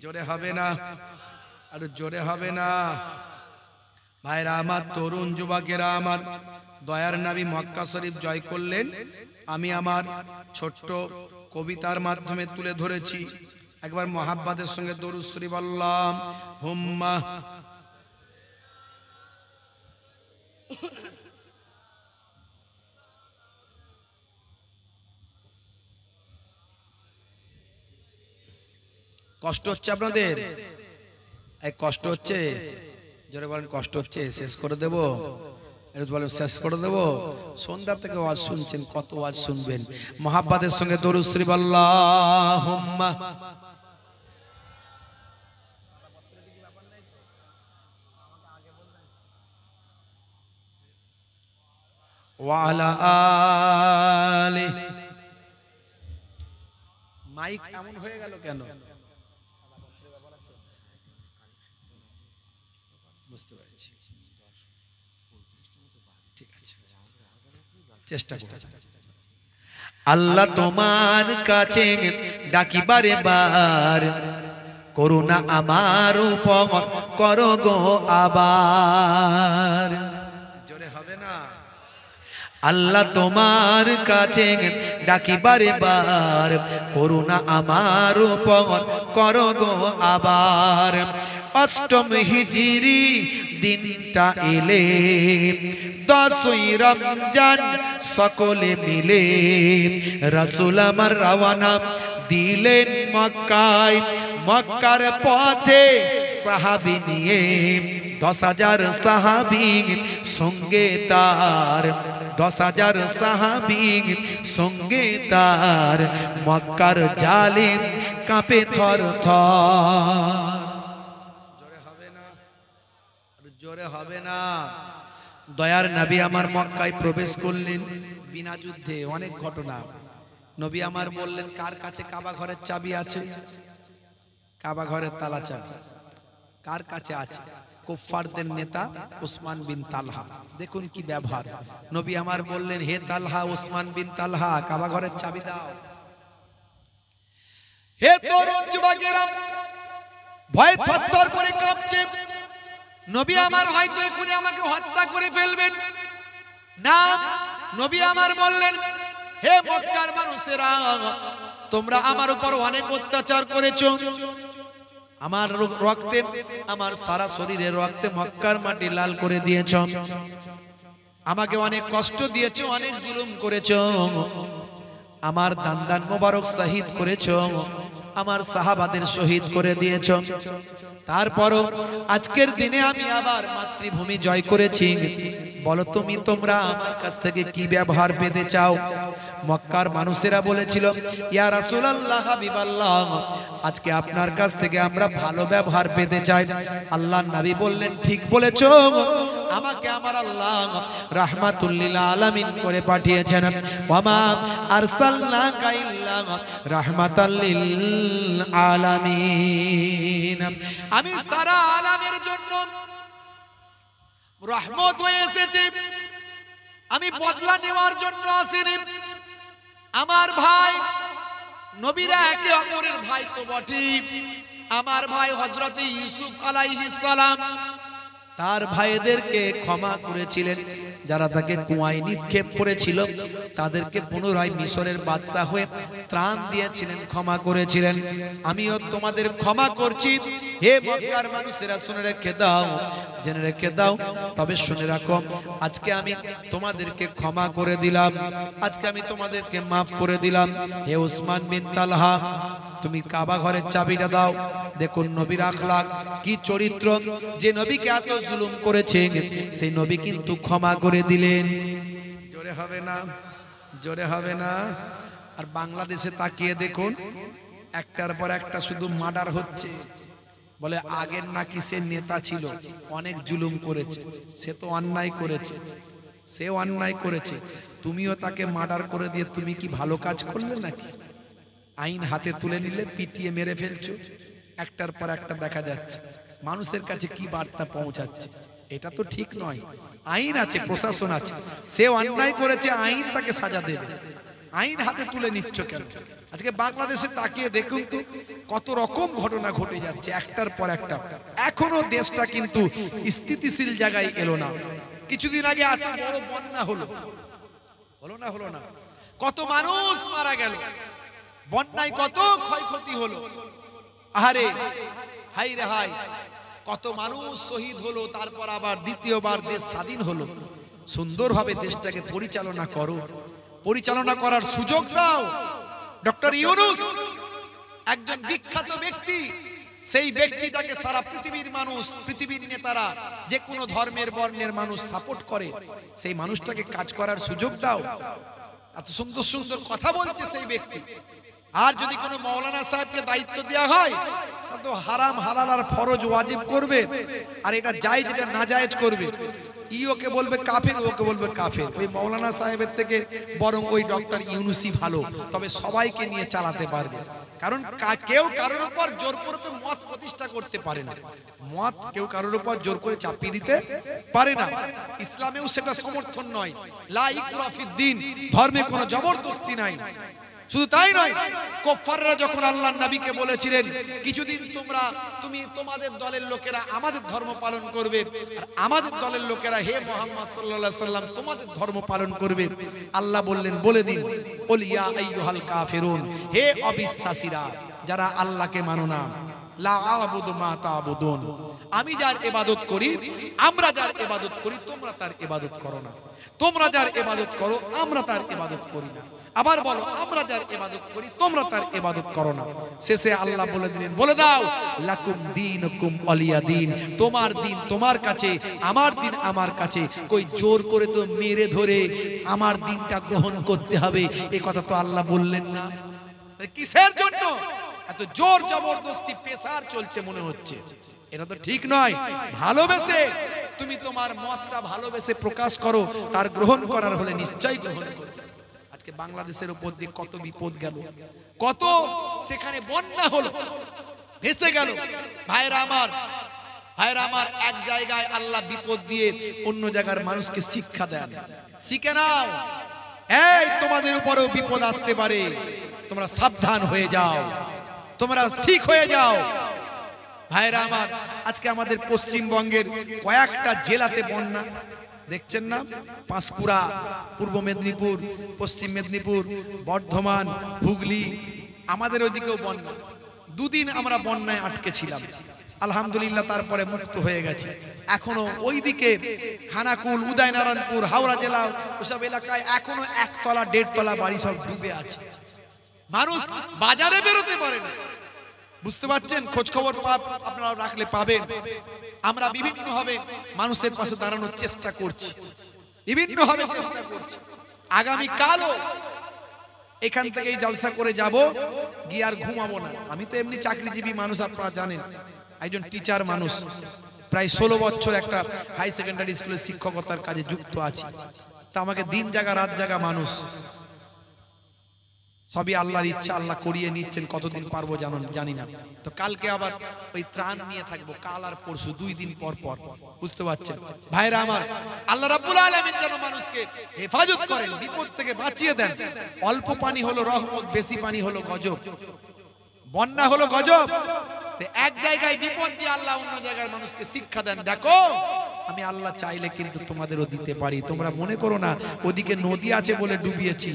জোরে হবে না? আর জোরে হবে না? ভাইরা আমার, তরুণ যুবকেরা আমার, দয়ার নবী মক্কা শরীফ জয় করলেন। আমি আমার ছোট্ট কবিতার মাধ্যমে তুলে ধরেছি। একবার মুহাব্বতের সঙ্গে দরুদ শরীফ বললাম, হুম্মা। কষ্ট হচ্ছে আপনাদের? এই কষ্ট হচ্ছে? জোরে বলেন, কষ্ট হচ্ছে? শেষ করে দেব? বলেন শেষ করে দেব? সন্ধ্যা থেকে ওয়াজ শুনছেন, কত ওয়াজ শুনবেন? মুহাব্বতের সঙ্গে দরুদ শরীফ আল্লাহুম্মা। ওয়া আলা আলি। মাইক এমন হয়ে গেল কেন? বুঝতে পারছি, ঠিক আছে, চেষ্টা করব। আল্লাহ তোমার কাছে ডাকি বারে বার, করুণা আমার উপর করো গো আবার। জোরে হবে না? আল্লাহ তোমার কাছে ডাকি বারে বার, করুণা আমার উপর করো গো আবার। অষ্টম হিজরি দিনটা এলে, 10ই রমজান সকলে মিলে রাসূল আমার রওয়ানা দিলেন মক্কায়। মক্কার পথে সাহাবী নিয়ে 10,000 সাহাবী সঙ্গে তার, 10,000 সাহাবী সঙ্গে তার। মক্কার জালিম কাঁপে থর থর। জোরে হবে না? জোরে হবে না? দয়ার নবী আমার মক্কায় প্রবেশ করলেন বিনা যুদ্ধে। অনেক ঘটনা। নবী আমার বললেন, কার কাছে কাবা ঘরের চাবি আছে? কাবা ঘরের তালা চাবি কার কাছে আছে? কুফফারদের নেতা উসমান বিন তালহা। দেখুন কি ব্যবহার। নবী আমার বললেন, হে তালহা, উসমান বিন তালহা, কাবা ঘরের চাবি দাও। হে তরুণ যুবকেরা, ভয় থরথর করে কাঁপছে। নবী আমার হয়তো এখনই আমাকে হত্যা করে ফেলবেন। না, নবী আমার বললেন, হে মক্কার মানুষেরা, তোমরা আমার উপর অনেক অত্যাচার করেছো। আমার রক্তে, আমার সারা শরীরের রক্তে মক্কার মাটি লাল করে দিয়েছ। আমাকে অনেক কষ্ট দিয়েছো, অনেক জুলুম করেছো। আমার দান্দান মোবারক শহীদ করেছো, আমার সাহাবাদের শহীদ করে দিয়েছো। তারপরও আজকের দিনে আমি আবার মাতৃভূমি জয় করেছি। বলো তুমি, তোমরা আমার কাছ থেকে কি ব্যবহার পেতে চাও? মক্কার মানুষেরা বলেছিল, ইয়া রাসূলুল্লাহ, হাবিবাল্লাহ, আজকে আপনার কাছ থেকে আমরা ভালো ব্যবহার পেতে চাই। আল্লাহর নবী বললেন, ঠিক বলেছো, আমাকে আমার আল্লাহ রাহমাতুল লিল আলামিন করে পাঠিয়েছেন। ওয়ামা আরসালনাকা ইল্লা রাহমাতাল লিল আলামিন। আমি সারা আলামের জন্য রহমত হয়ে এসেছি। আমি বদলা নেওয়ার জন্য আসিনি। আমার ভাই নবীরা একে অপরের ভাই তো বটেই। আমার ভাই হযরত ইউসুফ আলাইহিস সালাম তার ভাইদেরকে ক্ষমা করেছিলেন। যারা তাকে কুয়ায় নিক্ষেপ করেছিল তাদেরকে পুনরায় মিশরের বাদশা হয়ে ত্রাণ দিয়েছিলেন, ক্ষমা করেছিলেন। আমিও তোমাদের ক্ষমা করছি। হে মক্কার মানুষেরা, শুনে রেখে দাও, জেনে রেখে দাও। তবে শুনে রাখো, আজকে আমি তোমাদেরকে ক্ষমা করে দিলাম, আজকে আমি তোমাদেরকে মাফ করে দিলাম। হে উসমান বিন তালহা, তুমি কাবা ঘরের চাবিটা দাও। দেখুন নবীর আখলাক, কি চরিত্র। যে নবীকে এত জুলুম করেছে সেই নবী কিন্তু ক্ষমা করে দিলেন। জোরে হবে না? জোরে হবে না? আর বাংলাদেশে তাকিয়ে দেখুন, একটার পর একটা শুধু মার্ডার হচ্ছে। বলে আগের নাকি সে নেতা ছিল, অনেক জুলুম করেছে, সে তো অন্যায় করেছে, সেও অন্যায় করেছে, তুমিও তাকে মার্ডার করে দিয়ে তুমি কি ভালো কাজ করলে নাকি? আইন হাতে তুলে নিলে পিটিয়ে মেরে ফেলছো। একটার পর একটা দেখা যাচ্ছে। মানুষের কাছে কি বার্তা পৌঁছাচ্ছে? এটা তো ঠিক নয়। আইন আছে, প্রশাসন আছে, সে অন্যায় করেছে, আইন তাকে সাজা দেবে। আইন হাতে তুলে নিচ্ছ কেন? আজকে বাংলাদেশে তাকিয়ে দেখুন তো, কত রকম ঘটনা ঘটে যাচ্ছে একটার পর একটা। এখনো দেশটা কিন্তু স্থিতিশীল জায়গায় এলো না। কিছুদিন আগে এত বড় বন্যা হলো, হলো না? হলো না? কত মানুষ মারা গেল, বন্যায় কত ক্ষয়ক্ষতি হলো। আহারে, হাই রে হাই, কত মানুষ শহীদ হলো। তারপর আবার দ্বিতীয়বার দেশ স্বাধীন হলো। সুন্দরভাবে দেশটাকে পরিচালনা করো, পরিচালনা করার সুযোগ দাও। ডক্টর ইউনূস একজন বিখ্যাত ব্যক্তি, সেই ব্যক্তিটাকে সারা পৃথিবীর মানুষ, পৃথিবীর নেতারা, যে কোনো ধর্মের বর্ণের মানুষ সাপোর্ট করে। সেই মানুষটাকে কাজ করার সুযোগ দাও। এত সুন্দর সুন্দর কথা বলছে সেই ব্যক্তি। আর যদি কোনো মৌলানা সাহেবকে দায়িত্ব দেওয়া হয়, তাহলে তো হারাম হালাল আর ফরজ ওয়াজিব করবে, আর এটা জায়েজ এটা নাজায়েজ করবে। ওকে বলবে কাফের, ওকে বলবে কাফের। ওই মৌলানা সাহেবের থেকে বরং ওই ডক্টর ইউনূসই ভালো, তবে সবাইকে নিয়ে চালাতে পারবে। কারণ কেউ কারোর উপর জোর করে তো মত প্রতিষ্ঠা করতে পারে না। মত কেউ কারোর উপর জোর করে চাপিয়ে দিতে পারে না। ইসলামেও সেটা সমর্থন নয়। লা ইকরাহা ফিদ দ্বীন, ধর্মে কোনো জবরদস্তি নাই। শুধু তাই নয়, কুফাররা যখন আল্লাহর নবীকে বলেছিলেন কিছুদিন তুমি তোমাদের দলের লোকেরা আমাদের ধর্ম পালন করবে আর আমাদের দলের লোকেরা হে মুহাম্মদ সাল্লাল্লাহু আলাইহি সাল্লাম তোমাদের ধর্ম পালন করবে, আল্লাহ বললেন বলে দিন কুল ইয়া আইয়ুহাল কাফিরুন, হে অবিশ্বাসীরা যারা আল্লাহকে মানো না, লা আ'বুদু মা তা'বুদুন, আমি যার ইবাদত করি আমরা যার ইবাদত করি তোমরা তার ইবাদত করো না, তোমরা যার ইবাদত করো আমরা তার ইবাদত করি না, আবার বলো আমরা যার ইবাদত করি তোমরা তার ইবাদত করো না। শেষে আল্লাহ বলে দিলেন বলে দাও লাকুম দীনুকুম ওয়ালিয়া দীন, তোমার দিন তোমার কাছে আমার দিন আমার কাছে, কই জোর করে তো মেরে ধরে আমার দিনটা গ্রহণ করতে হবে এই কথা তো আল্লাহ বললেন না। কিসের জন্য এত জোর জবরদস্তি পেশার চলছে মনে হচ্ছে? এটা তো ঠিক নয়। ভালোবেসে তুমি তোমার মতটা ভালোবেসে প্রকাশ করো, তার গ্রহণ করার হলে নিশ্চয়ই গ্রহণ করবে। আজকে বাংলাদেশের উপর দিয়ে কত বিপদ গেল, কত সেখানে বন্যা হলো, ভেসে গেল। ভাইরা আমার এক জায়গায় আল্লাহ বিপদ দিয়ে অন্য জায়গার মানুষকে শিক্ষা দেন, শিখে নাও এই তোমাদের উপরেও বিপদ আসতে পারে, তোমরা সাবধান হয়ে যাও, তোমরা ঠিক হয়ে যাও। ভাইরা আমার আজকে আমাদের পশ্চিমবঙ্গের কয়েকটা জেলাতে বন্যা দেখছেন না, পাঁশকুড়া, পূর্ব মেদিনীপুর, পশ্চিম মেদিনীপুর, বর্ধমান, হুগলি, আমাদের ওইদিকেও বন্যা। দুদিন আমরা বন্যায় আটকে ছিলাম, আলহামদুলিল্লাহ তারপরে মুক্ত হয়ে গেছে। এখনো ওইদিকে খানাকুল, উদয়নারায়ণপুর, হাওড়া জেলা ওসব এলাকায় এখনো একতলা দেড়তলা বাড়ি সব ডুবে আছে, মানুষ বাজারে বেরোতে পারে না। বুঝতে পারছেন? খোঁজ খবর আপনারা রাখলে পাবেন। আমরা বিভিন্ন ভাবে মানুষের পাশে দাঁড়ানোর চেষ্টা করছি, বিভিন্ন ভাবে চেষ্টা করছি। আগামী কালও এখান থেকে জলসা করে যাব, গিয়ে আর ঘুমাবো না। আমি তো এমনি চাকরিজীবী মানুষ, আপনারা জানেন, একজন টিচার মানুষ, প্রায় 16 বছর একটা হাই সেকেন্ডারি স্কুলে শিক্ষকতার কাজে যুক্ত আছি। তা আমাকে দিন জাগা রাত জাগা মানুষ, সবই আল্লাহর ইচ্ছা, আল্লাহ করিয়ে নিচ্ছেন, কতদিন পারবো জানি না। তো কালকে আবার ওই ত্রাণ নিয়ে থাকবো, কাল আর পরশু 2 দিন পর পর। বুঝতে পারছেন ভাইরা আমার, আল্লাহ রাব্বুল আলামিন যেন মানুষকে হেফাজত করেন, বিপদ থেকে বাঁচিয়ে দেন। অল্প পানি হলো রহমত, বেশি পানি হলো গজব, বন্যা হলো গজব। এক জায়গায় বিপদ দিয়ে আল্লাহ অন্য জায়গায় মানুষকে শিক্ষা দেন, দেখো আমি আল্লাহ চাইলে কিন্তু তোমাদেরও দিতে পারি। তোমরা মনে করো না ওদিকে নদী আছে বলে ডুবিয়েছি,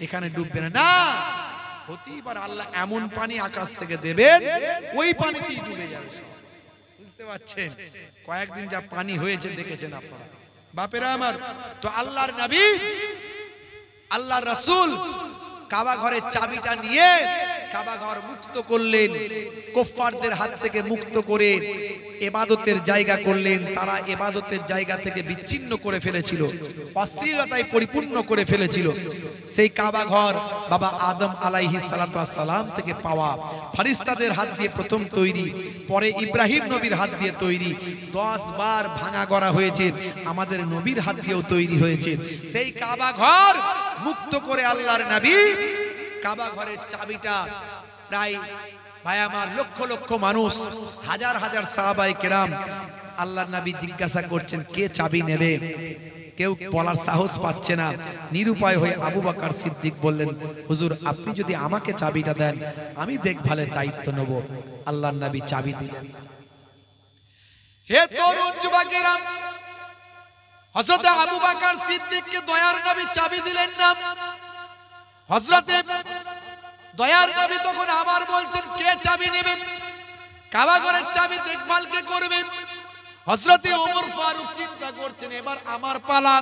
এখানে ডুববে না, না, হতেই পারে আল্লাহ এমন পানি আকাশ থেকে দেবেন ওই পানিতেই ডুবে যাবে সব। বুঝতে পারছেন? কয়েকদিন যা পানি হয়েছে দেখেছেন আপনারা। বাপেরা আমার, তো আল্লাহর নবী আল্লাহর রাসূল কাবা ঘরের চাবিটা নিয়ে কাবা ঘর মুক্ত করলেন, কুফফারদের হাত থেকে মুক্ত করে ইবাদতের জায়গা করলেন। তারা ইবাদতের জায়গা থেকে বিচ্ছিন্ন করে ফেলেছিল, অশ্লীলতায় পরিপূর্ণ করে ফেলেছিল। সেই কাবা ঘর বাবা আদম আলাইহিস সালাতু ওয়াস সালাম থেকে পাওয়া, ফেরেশতাদের হাত দিয়ে প্রথম তৈরি, পরে ইব্রাহিম নবীর হাত দিয়ে তৈরি, 10 বার ভাঙা গড়া হয়েছে, আমাদের নবীর হাত দিয়েও তৈরি হয়েছে। সেই কাবা ঘর মুক্ত করে আল্লাহর নবী কাবা ঘরের চাবিটা প্রায় ভাই আমার লক্ষ লক্ষ মানুষ, হাজার হাজার সাহাবায়ে কেরাম আল্লাহর নবী জিজ্ঞাসা করছেন কে চাবি নেবে, কেউ বলার সাহস পাচ্ছে না। নিরুপায় হয়ে আবু বকর সিদ্দিক বললেন, হুজুর আপনি যদি আমাকে চাবিটা দেন আমি দেখভালের দায়িত্ব নেব। আল্লাহর নবী চাবি দিলেন। হে তরুণ যুবকেরা, হযরত আবু বকর সিদ্দিককে দয়ার নবী চাবি দিলেন না। হযরত দয়ার নবী তখন আবার বলছেন কে চাবি নেবে, কাবা ঘরের চাবি দেখভাল কে করবে? হযরত ওমর ফারুক চিন্তা করছেন এবার আমার পালা,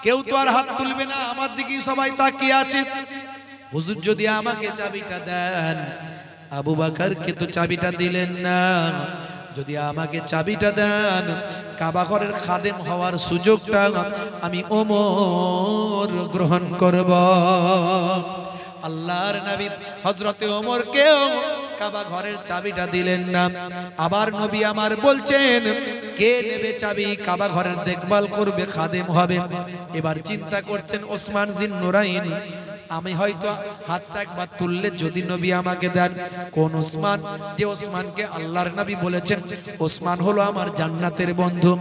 কেউ তো আর হাত তুলবে না, আমার দিকেই সবাই তাকিয়ে আছে। হুজুর যদি আমাকে চাবিটা দেন, আবু বকরকে তো চাবিটা দিলেন না, যদি আমাকে চাবিটা দেন কাবা ঘরের খাদেম হওয়ার সুযোগটা আমি ওমর গ্রহণ করব। আল্লাহর নবী হযরতে ওমরকেও কাবা ঘরের চাবিটা দিলেন না। আবার নবী আমার বলছেন কে নেবে চাবি, কাবা ঘরের দেখভাল করবে, খাদেম হবে। এবার চিন্তা করছেন ওসমান জিন নুরাইন আমি হয়তো হাতটা একবার তুললে যদি নবী আমাকে দেন, কোন ওসমান, যে ওসমানকে আল্লাহর নবী বলেছেন ওসমান হলো আমার জান্নাতের বন্ধু।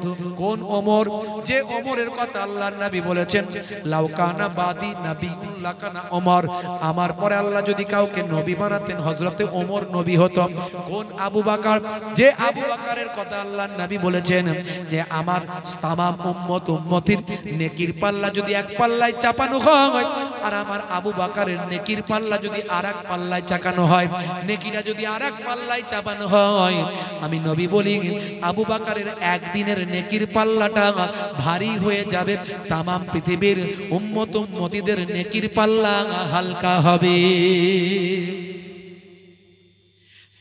কোন ওমর, যে ওমরের কথা আল্লাহর নবী বলেছেন লাউকানা বাদি নবিয়্যুন লাকানা ওমর, আমার পরে আল্লাহ যদি কাউকে নবী বানাতেন হযরতে ওমর নবী হতো। কোন আবু বকর, যে আবু বকরের কথা আল্লাহর নবী বলেছেন যে আমার तमाम উম্মতির নেকির পাল্লা যদি এক পাল্লায় চাপানো হয় আর আমার আবু বকরের নেকির পাল্লা যদি আরেক পাল্লায় চাকানো হয়, নেকিটা যদি আরেক পাল্লায় চাপানো হয়, আমি নবী বলি আবু বকরের একদিনের নেকির পাল্লাটা ভারী হয়ে যাবে, तमाम পৃথিবীর উম্মতিদের নেকির পাল্লা হালকা হবে।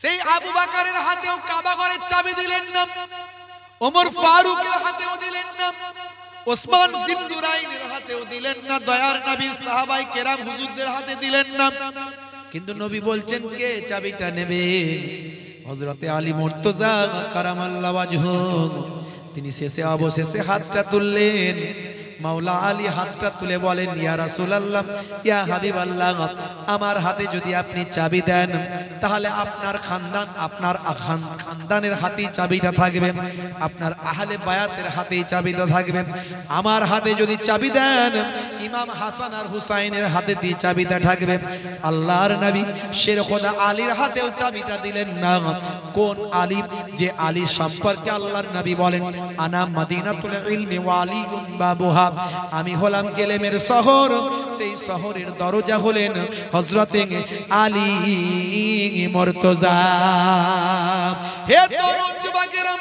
সেই আবু বকরের হাতেও কাবা ঘরের চাবি দিলেন না, ওমর ফারুকের হাতেও দিলেন না, ওসমান জিন্নুরাইনের হাতেও দিলেন না, দয়ার নবীর সাহাবাই কেরাম হুজুরদের হাতে দিলেন না। কিন্তু নবী বলছেন কে চাবিটা নেবে? হযরতে আলী মুর্তজা কারামাল্লাহু ওয়াজহু, তিনি শেষে অবশেষে হাতটা তুললেন। মাওলা আলী হাতটা তুলে বলেন ইয়া রাসূলুল্লাহ, ইয়া হাবিবাল্লাহ, আমার হাতে যদি আপনি চাবি দেন তাহলে আপনার খানদান, আপনার খানদানের হাতেই চাবিটা থাকবে, আপনার আহলে বায়াতের হাতেই চাবিটা থাকবে। আমার হাতে যদি চাবি দেন ইমাম হাসান আর হুসাইনের হাতে দিয়ে চাবিটা থাকবে। আল্লাহর নবী শের খোদা আলীর হাতেও চাবিটা দিলেন না। কোন আলী? যে আলী সম্পর্কে আল্লাহর নবী বলেন আনা মদিনাতুল ইলমি ওয়া আলিয়ুন বাবুহা, আমি হলাম ইলমের শহর, সেই শহরের দরজা হলেন হযরতে আলী মুর্তজা। হে তরুণ যুবকেরা,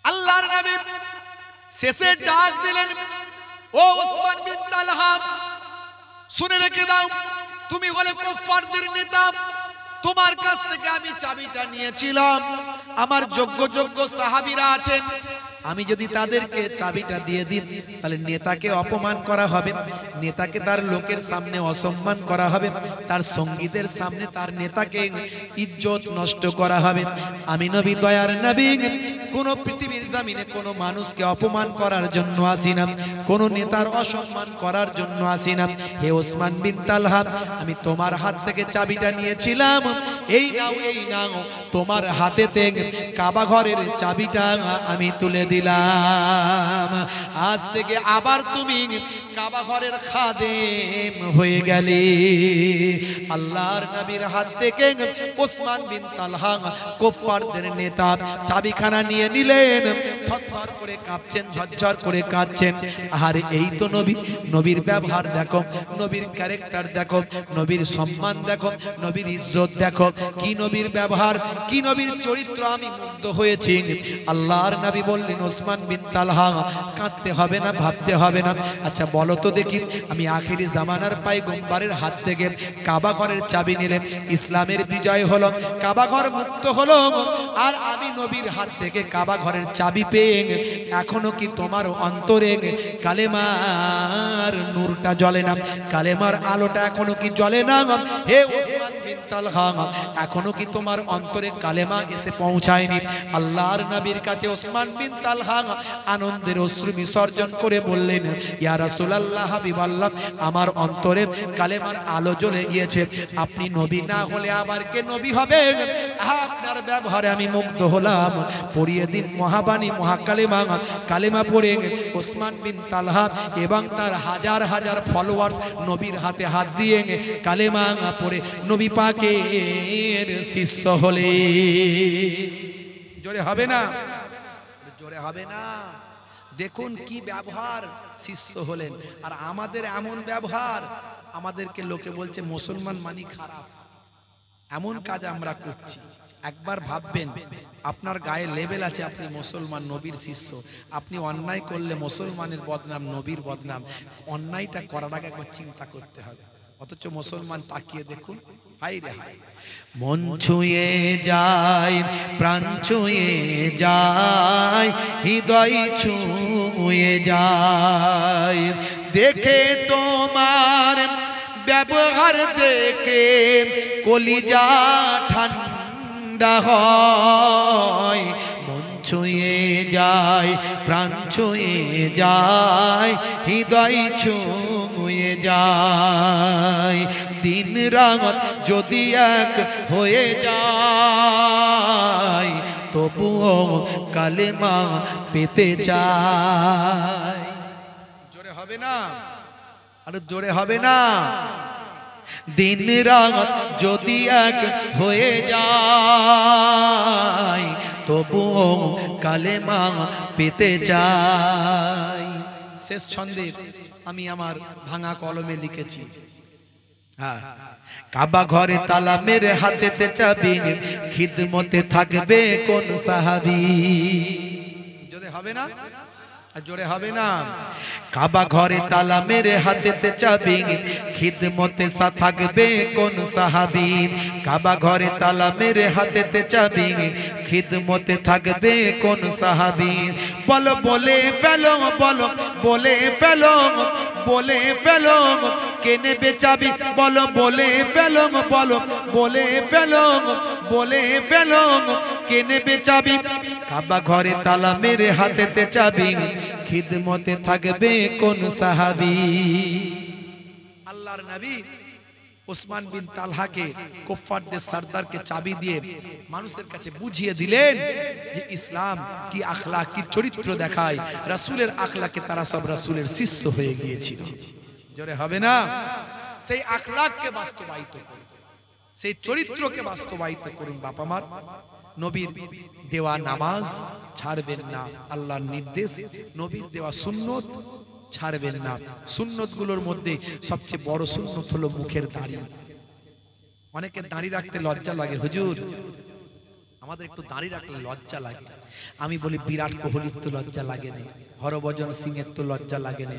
আল্লাহর নবী শেষে ডাক দিলেন, ও ওসমান বিন তালহা, শুনে রেখে দাও, তুমি হলে কুফফারদের নেতা, তোমার কাছ থেকে আমি চাবিটা নিয়েছিলাম। আমার যোগ্য সাহাবীরা আছেন, আমি যদি তাদেরকে চাবিটা দিয়ে দিই তাহলে নেতাকে অপমান করা হবে, নেতাকে তার লোকের সামনে অসম্মান করা হবে, তার সঙ্গীদের সামনে তার নেতাকে ইজ্জত নষ্ট করা হবে। আমি নবী, দয়ার নবী, কোন পৃথিবীর জমিনে কোন মানুষকে অপমান করার জন্য আসি না, কোন নেতার অসম্মান করার জন্য আসি না। হে ওসমান বিন তালহা, আমি তোমার হাত থেকে চাবিটা নিয়েছিলাম, এই নাও তোমার হাতেতে কাবা ঘরের চাবিটা আমি তুলে দিলাম। আজ থেকে আবার তুমি কাবা ঘরের খাদেম হয়ে গেলে। আল্লাহর নবীর হাত থেকে ওসমান বিন তালহা কুফফারদের নেতা চাবিখানা নিয়ে নিলেন, থরথর করে কাঁপছেন, ঝরঝর করে কাঁদছেন। আর এই তো নবী, নবীর ব্যবহার দেখো, নবীর ক্যারেক্টার দেখো, নবীর সম্মান দেখো, নবীর ইজ্জত দেখো, কি নবীর ব্যবহার, কি নবীর চরিত্র, আমি মুগ্ধ হয়েছি। আল্লাহর নবী বললেন ওসমান বিন তালহা, কাঁদতে হবে না, ভাবতে হবে না। আচ্ছা বলো তো দেখি, আমি আখিরি জামানার পয়গম্বরের হাত থেকে কাবা ঘরের চাবি নিলেন, ইসলামের বিজয় হলো, কাবা ঘর মুক্ত হলো, আর আমি নবীর হাত থেকে কাবা ঘরের চাবি পেয়ে এখনো কি তোমার অন্তরে কালেমার নূরটা জ্বলে না? কালেমার আলোটা এখনো কি জ্বলে না? হে ওসমান বিন তালহা, এখনো কি তোমার অন্তরে কালেমা এসে পৌঁছায়নি? আল্লাহর নবীর কাছে ওসমান বিন তালহা আনন্দের অশ্রু বিসর্জন করে বললেন ইয়া রাসূলুল্লাহ, হাবিবাল্লাহ, আমার অন্তরে কালেমার আলো জ্বলে গিয়েছে, আপনি নবী না হলে আবার কে নবী হবে? আপনার ব্যবহারে আমি মুগ্ধ হলাম, পড়িয়ে দিন মহাবাণী মহাকালেমা। কালেমা পড়ে ওসমান বিন তালহা এবং তার হাজার হাজার ফলোয়ার্স নবীর হাতে হাত দিয়ে কালেমা পড়ে নবী পাকের শিষ্য হলে। জোরে হবে না? জোরে হবে না? দেখুন কি ব্যবহার, শিষ্য হলেন। আর আমাদের এমন ব্যবহার, আমাদেরকে লোকে বলছে মুসলমান মানি খারাপ, এমন কাজ আমরা করছি। একবার ভাববেন, আপনার গায়ে লেবেল আছে, আপনি মুসলমান, নবীর শিষ্য, আপনি অন্যায় করলে মুসলমানের বদনাম, নবীর বদনাম। অন্যায়টা করার আগে একবার চিন্তা করতে হবে। অথচ মুসলমান তাকিয়ে দেখুন, হাই রে হাই, মন ছুঁয়ে যায়, প্রাণ ছুঁয়ে যায়, হৃদয় ছুঁয়ে যায়, দেখে তোমার ব্যবহার দেখে কলিজা ঠান্ডা হয়। মন ছুঁয়ে যায়, প্রাণ ছুঁয়ে যায়, হৃদয় ছুঁয়ে যায়। দিন রাত যদি এক হয়ে যায়, তবুও কালেমা পেতে চায়। জোরে হবে না? আরে জোরে হবে না? দিন রাত যদি এক হয়ে যায়, তবুও কালেমা পেতে চাই। শেষ ছন্দে আমি আমার ভাঙা কলমে লিখেছি, হ্যাঁ, কাবা ঘরে তালা মেরে হাতেতে চাবি, খিদমতে থাকবে কোন সাহাবী। জোরে হবে না? জোরে হবে না? কাবা ঘরে তালা মেরে হাতেতে চাবি, খিদমতে থাকবে কোন সাহাবী। কাবা ঘরে তালা মেরে হাতেতে চাবি, খিদমতে থাকবে কোন সাহাবী। বলো বলে ফেলো, বলো বলে ফেলো, বলে ফেলো, কে নেবে চাবি? বলো বলে ফেলো, বলো বলে ফেলো, বলে ফেলো, কে নেবে চাবি? কাবা ঘরে তালা মেরে হাতেতে চাবি, খিদমতে থাকবে কোন সাহাবী। আল্লাহর নবী ওসমান বিন তালহাকে, কুফফারদের সরদারকে চাবি দিয়ে মানুষের কাছে বুঝিয়ে দিলেন যে ইসলাম কি আখলাক, কি চরিত্র দেখায়। রাসূলের আখলাকে তারা সব রাসূলের শিষ্য হয়ে গিয়েছিল। জোরে হবে না? সেই আখলাককে বাস্তবায়িত করুন, সেই চরিত্রকে বাস্তবায়িত করুন। বাপ আমার, নবীর দেওয়া নামাজ ছাড়বেন না, আল্লাহর নির্দেশ। নবীর দেওয়া সুন্নত ছাড়বেন না। সুন্নত গুলোর মধ্যে সবচেয়ে বড় সুন্নত হলো মুখের দাড়ি। অনেকে দাড়ি রাখতে লজ্জা লাগে, হুজুর আমাদের একটু দাড়ি রাখলে লজ্জা লাগে। আমি বলি বিরাট কোহলির তো লজ্জা লাগে না, হরভজন সিং এর তো লজ্জা লাগে না,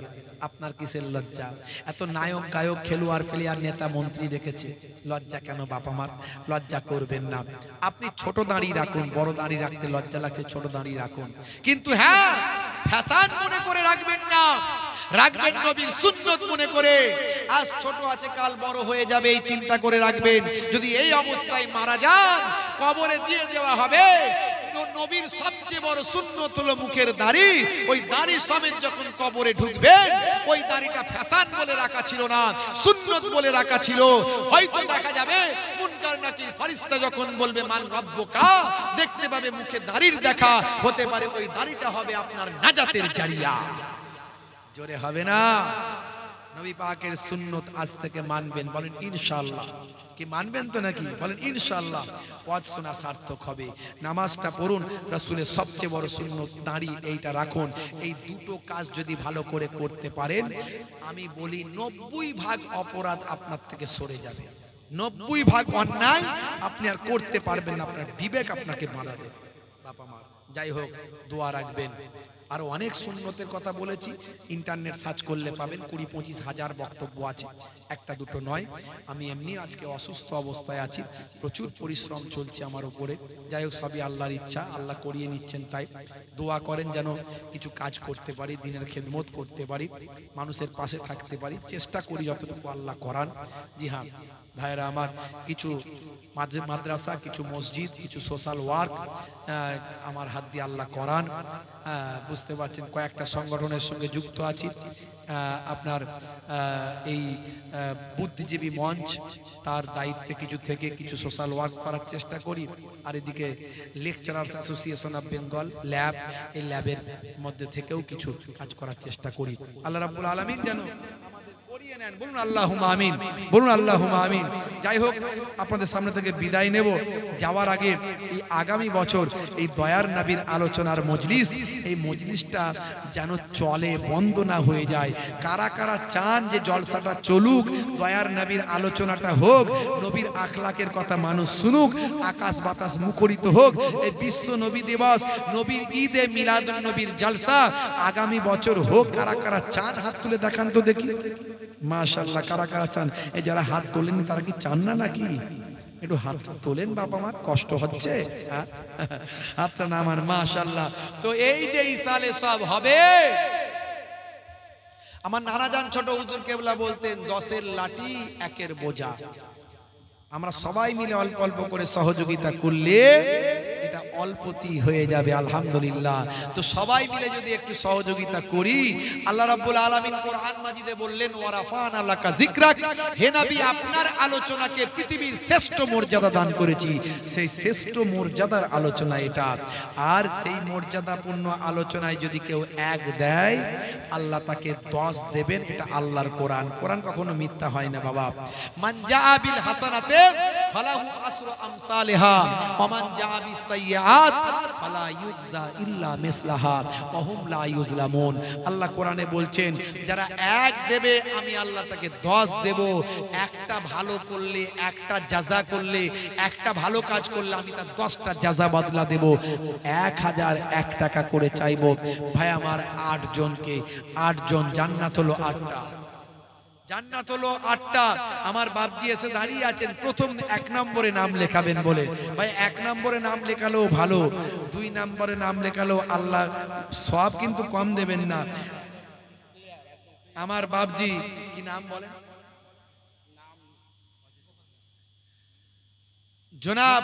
আপনার কিসের লজ্জা? এত নায়ক গায়ক খেলোয়াড় প্লেয়ার নেতা মন্ত্রী রেখেছে, লজ্জা কেন? বাপ আমার, লজ্জা করবেন না। আপনি ছোট দাড়ি রাখুন, বড় দাড়ি রাখতে লজ্জা লাগছে, ছোট দাড়ি রাখুন। কিন্তু হ্যাঁ, ফ্যাশন মনে করে রাখবেন না, রাখবেন নবীর সুন্নত মনে করে। আজ ছোট আছে কাল বড় হয়ে যাবে, এই চিন্তা করে রাখবেন। যদি এই অবস্থায় মারা যান, কবরে দিয়ে দেওয়া হবে। তো নবীর সবচেয়ে বড় সুন্নত হলো মুখের দাড়ি। ওই দাড়ি সমেত যখন কবরে ঢুকবেন, ওই দাড়িটা ফ্যাশন বলে রাখা ছিল না, সুন্নত বলে রাখা ছিল। হয়তো দেখা যাবে মুনকার নাকির ফেরেশতা যখন বলবে মান রব্বুকা, দেখতে পাবে মুখে দাড়ির দেখা, হতে পারে ওই দাড়িটা হবে আপনার নাজাতের জারিয়া। জোরে হবে না? নবী পাকের সুন্নত আজ থেকে মানবেন, বলেন ইনশাআল্লাহ। কি মানবেন তো নাকি? বলেন ইনশাআল্লাহ। ওয়াজ শোনা সার্থক হবে। নামাজটা পড়ুন, রাসূলের সবচেয়ে বড় সুন্নত দাঁড়ি, এইটা রাখুন। এই দুটো কাজ যদি ভালো করে করতে পারেন, আমি বলি 90% অপরাধ আপনার থেকে সরে যাবে। 90% অন্যায় আপনি আর করতে পারবেন না, আপনার বিবেক আপনাকে বাধা দেবে। বাবা মা, যাই হোক, দোয়া রাখবেন। আরো অনেক সুন্নতের কথা বলেছি, ইন্টারনেট সার্চ করলে পাবেন। 20-25 হাজার বক্তব্য আছে, একটা দুটো নয়। আমি এমনি আজকে অসুস্থ অবস্থায় আছি, প্রচুর পরিশ্রম চলছে আমার উপরে। যাই হোক, সবই আল্লাহর ইচ্ছা, আল্লাহ করিয়ে নিচ্ছেন। তাই দোয়া করেন যেন কিছু কাজ করতে পারি, দিনের খেদমত করতে পারি, মানুষের পাশে থাকতে পারি। চেষ্টা করি যতটুকু আল্লাহ করান। জি হ্যাঁ ভাইরা আমার, কিছু মাদ্রাসা, কিছু মসজিদ, কিছু সোশ্যাল ওয়ার্ক আমার হাত দিয়ে আল্লাহ করান। বুঝতে পারছেন, কয়েকটা সংগঠনের সঙ্গে যুক্ত আছি। আপনার এই বুদ্ধিজীবী মঞ্চ, তার দায়িত্বে কিছু থেকে কিছু সোশ্যাল ওয়ার্ক করার চেষ্টা করি। আর এদিকে lecturers association of Bengal lab, এই ল্যাবের মধ্যে থেকেও কিছু কাজ করার চেষ্টা করি। আল্লাহ রাব্বুল আলামিন যেন বলুন আল্লাহুম্মা আমিন, বলুন আল্লাহুম্মা আমিন। যাই হোক, আপনাদের সামনে থেকে বিদায় নেব। যাওয়ার আগে এই আগামী বছর এই দয়ার নবীর আলোচনার মজলিস, এই মজলিসটা যেন চলে, বন্ধ না হয়ে যায়। কারা কারা চান যে জলসাটা চলুক, দয়ার নবীর আলোচনাটা হোক, নবীর আখলাকের কথা মানুষ শুনুক, আকাশ বাতাস মুখরিত হোক। এই বিশ্ব নবী দিবস, নবীর ঈদে মিলাদুন নবীর জলসা আগামী বছর হোক। কারা কারা চান হাত তুলে দেখান তো দেখি। মাশাআল্লাহ, কারা কারা চান? এই যারা হাত তোলেন তারা কি চান না নাকি? একটু হাতটা তোলেন বাবা, আমার কষ্ট হচ্ছে, হাতটা নামান। মাশাআল্লাহ। তো এই যে ইসালে সব হবে, আমার নানাজান ছোট হুজুর কেবলা বলতেন 10-এর লাঠি 1-এর বোঝা। আমরা সবাই মিলে অল্প অল্প করে সহযোগিতা করলে এটা এটা অল্পতি হয়ে যাবে আলহামদুলিল্লাহ। তো সবাই মিলে যদি একটু সহযোগিতা করি, আল্লাহ রাব্বুল আলামিন কোরআন মাজিদে বললেন ওয়ারাফানা লাকা যিকরাক, হে নবী আপনার আলোচনাকে পৃথিবীর শ্রেষ্ঠ মর্যাদা দান করেছি। সেই শ্রেষ্ঠ মর্যাদার আলোচনা এটা। আর সেই মর্যাদাপূর্ণ আলোচনায় যদি কেউ এক দেয়, আল্লাহ তাকে 10 দেবেন। এটা আল্লাহর কোরআন। কোরআন কখনো মিথ্যা হয় না বাবা। মান জাআ বিল হাসানাতে ফালাহু আসরু আমসালিহা ওয়া মান জাআ বিস সাইয়্যাত ফালা ইউজা ইল্লা মিসলাহা ওয়া হুম লা ইউজলামুন। আল্লাহ কোরআনে বলছেন যারা এক দেবে আমি আল্লাহ তাকে 10 দেব। একটা ভালো করলে, একটা জাযা করলে, একটা ভালো কাজ করলে আমি তার 10টা জাযা বদলা দেব। 1001 টাকা করে চাইবো। ভাই আমার 8 জনকে, 8 জন, জান্নাত হলো 8টা, জান্নাত হলো 8টা। আমার বাপজি এসে দাঁড়িয়ে আছেন, প্রথম 1 নম্বরে নাম লেখাবেন বলে। ভাই 1 নম্বরে নাম লেখালেও ভালো, 2 নম্বরে নাম লেখালেও আল্লাহ সওয়াব কিন্তু কম দেবেন না। আমার বাপজি কি নাম বলেন? জনাব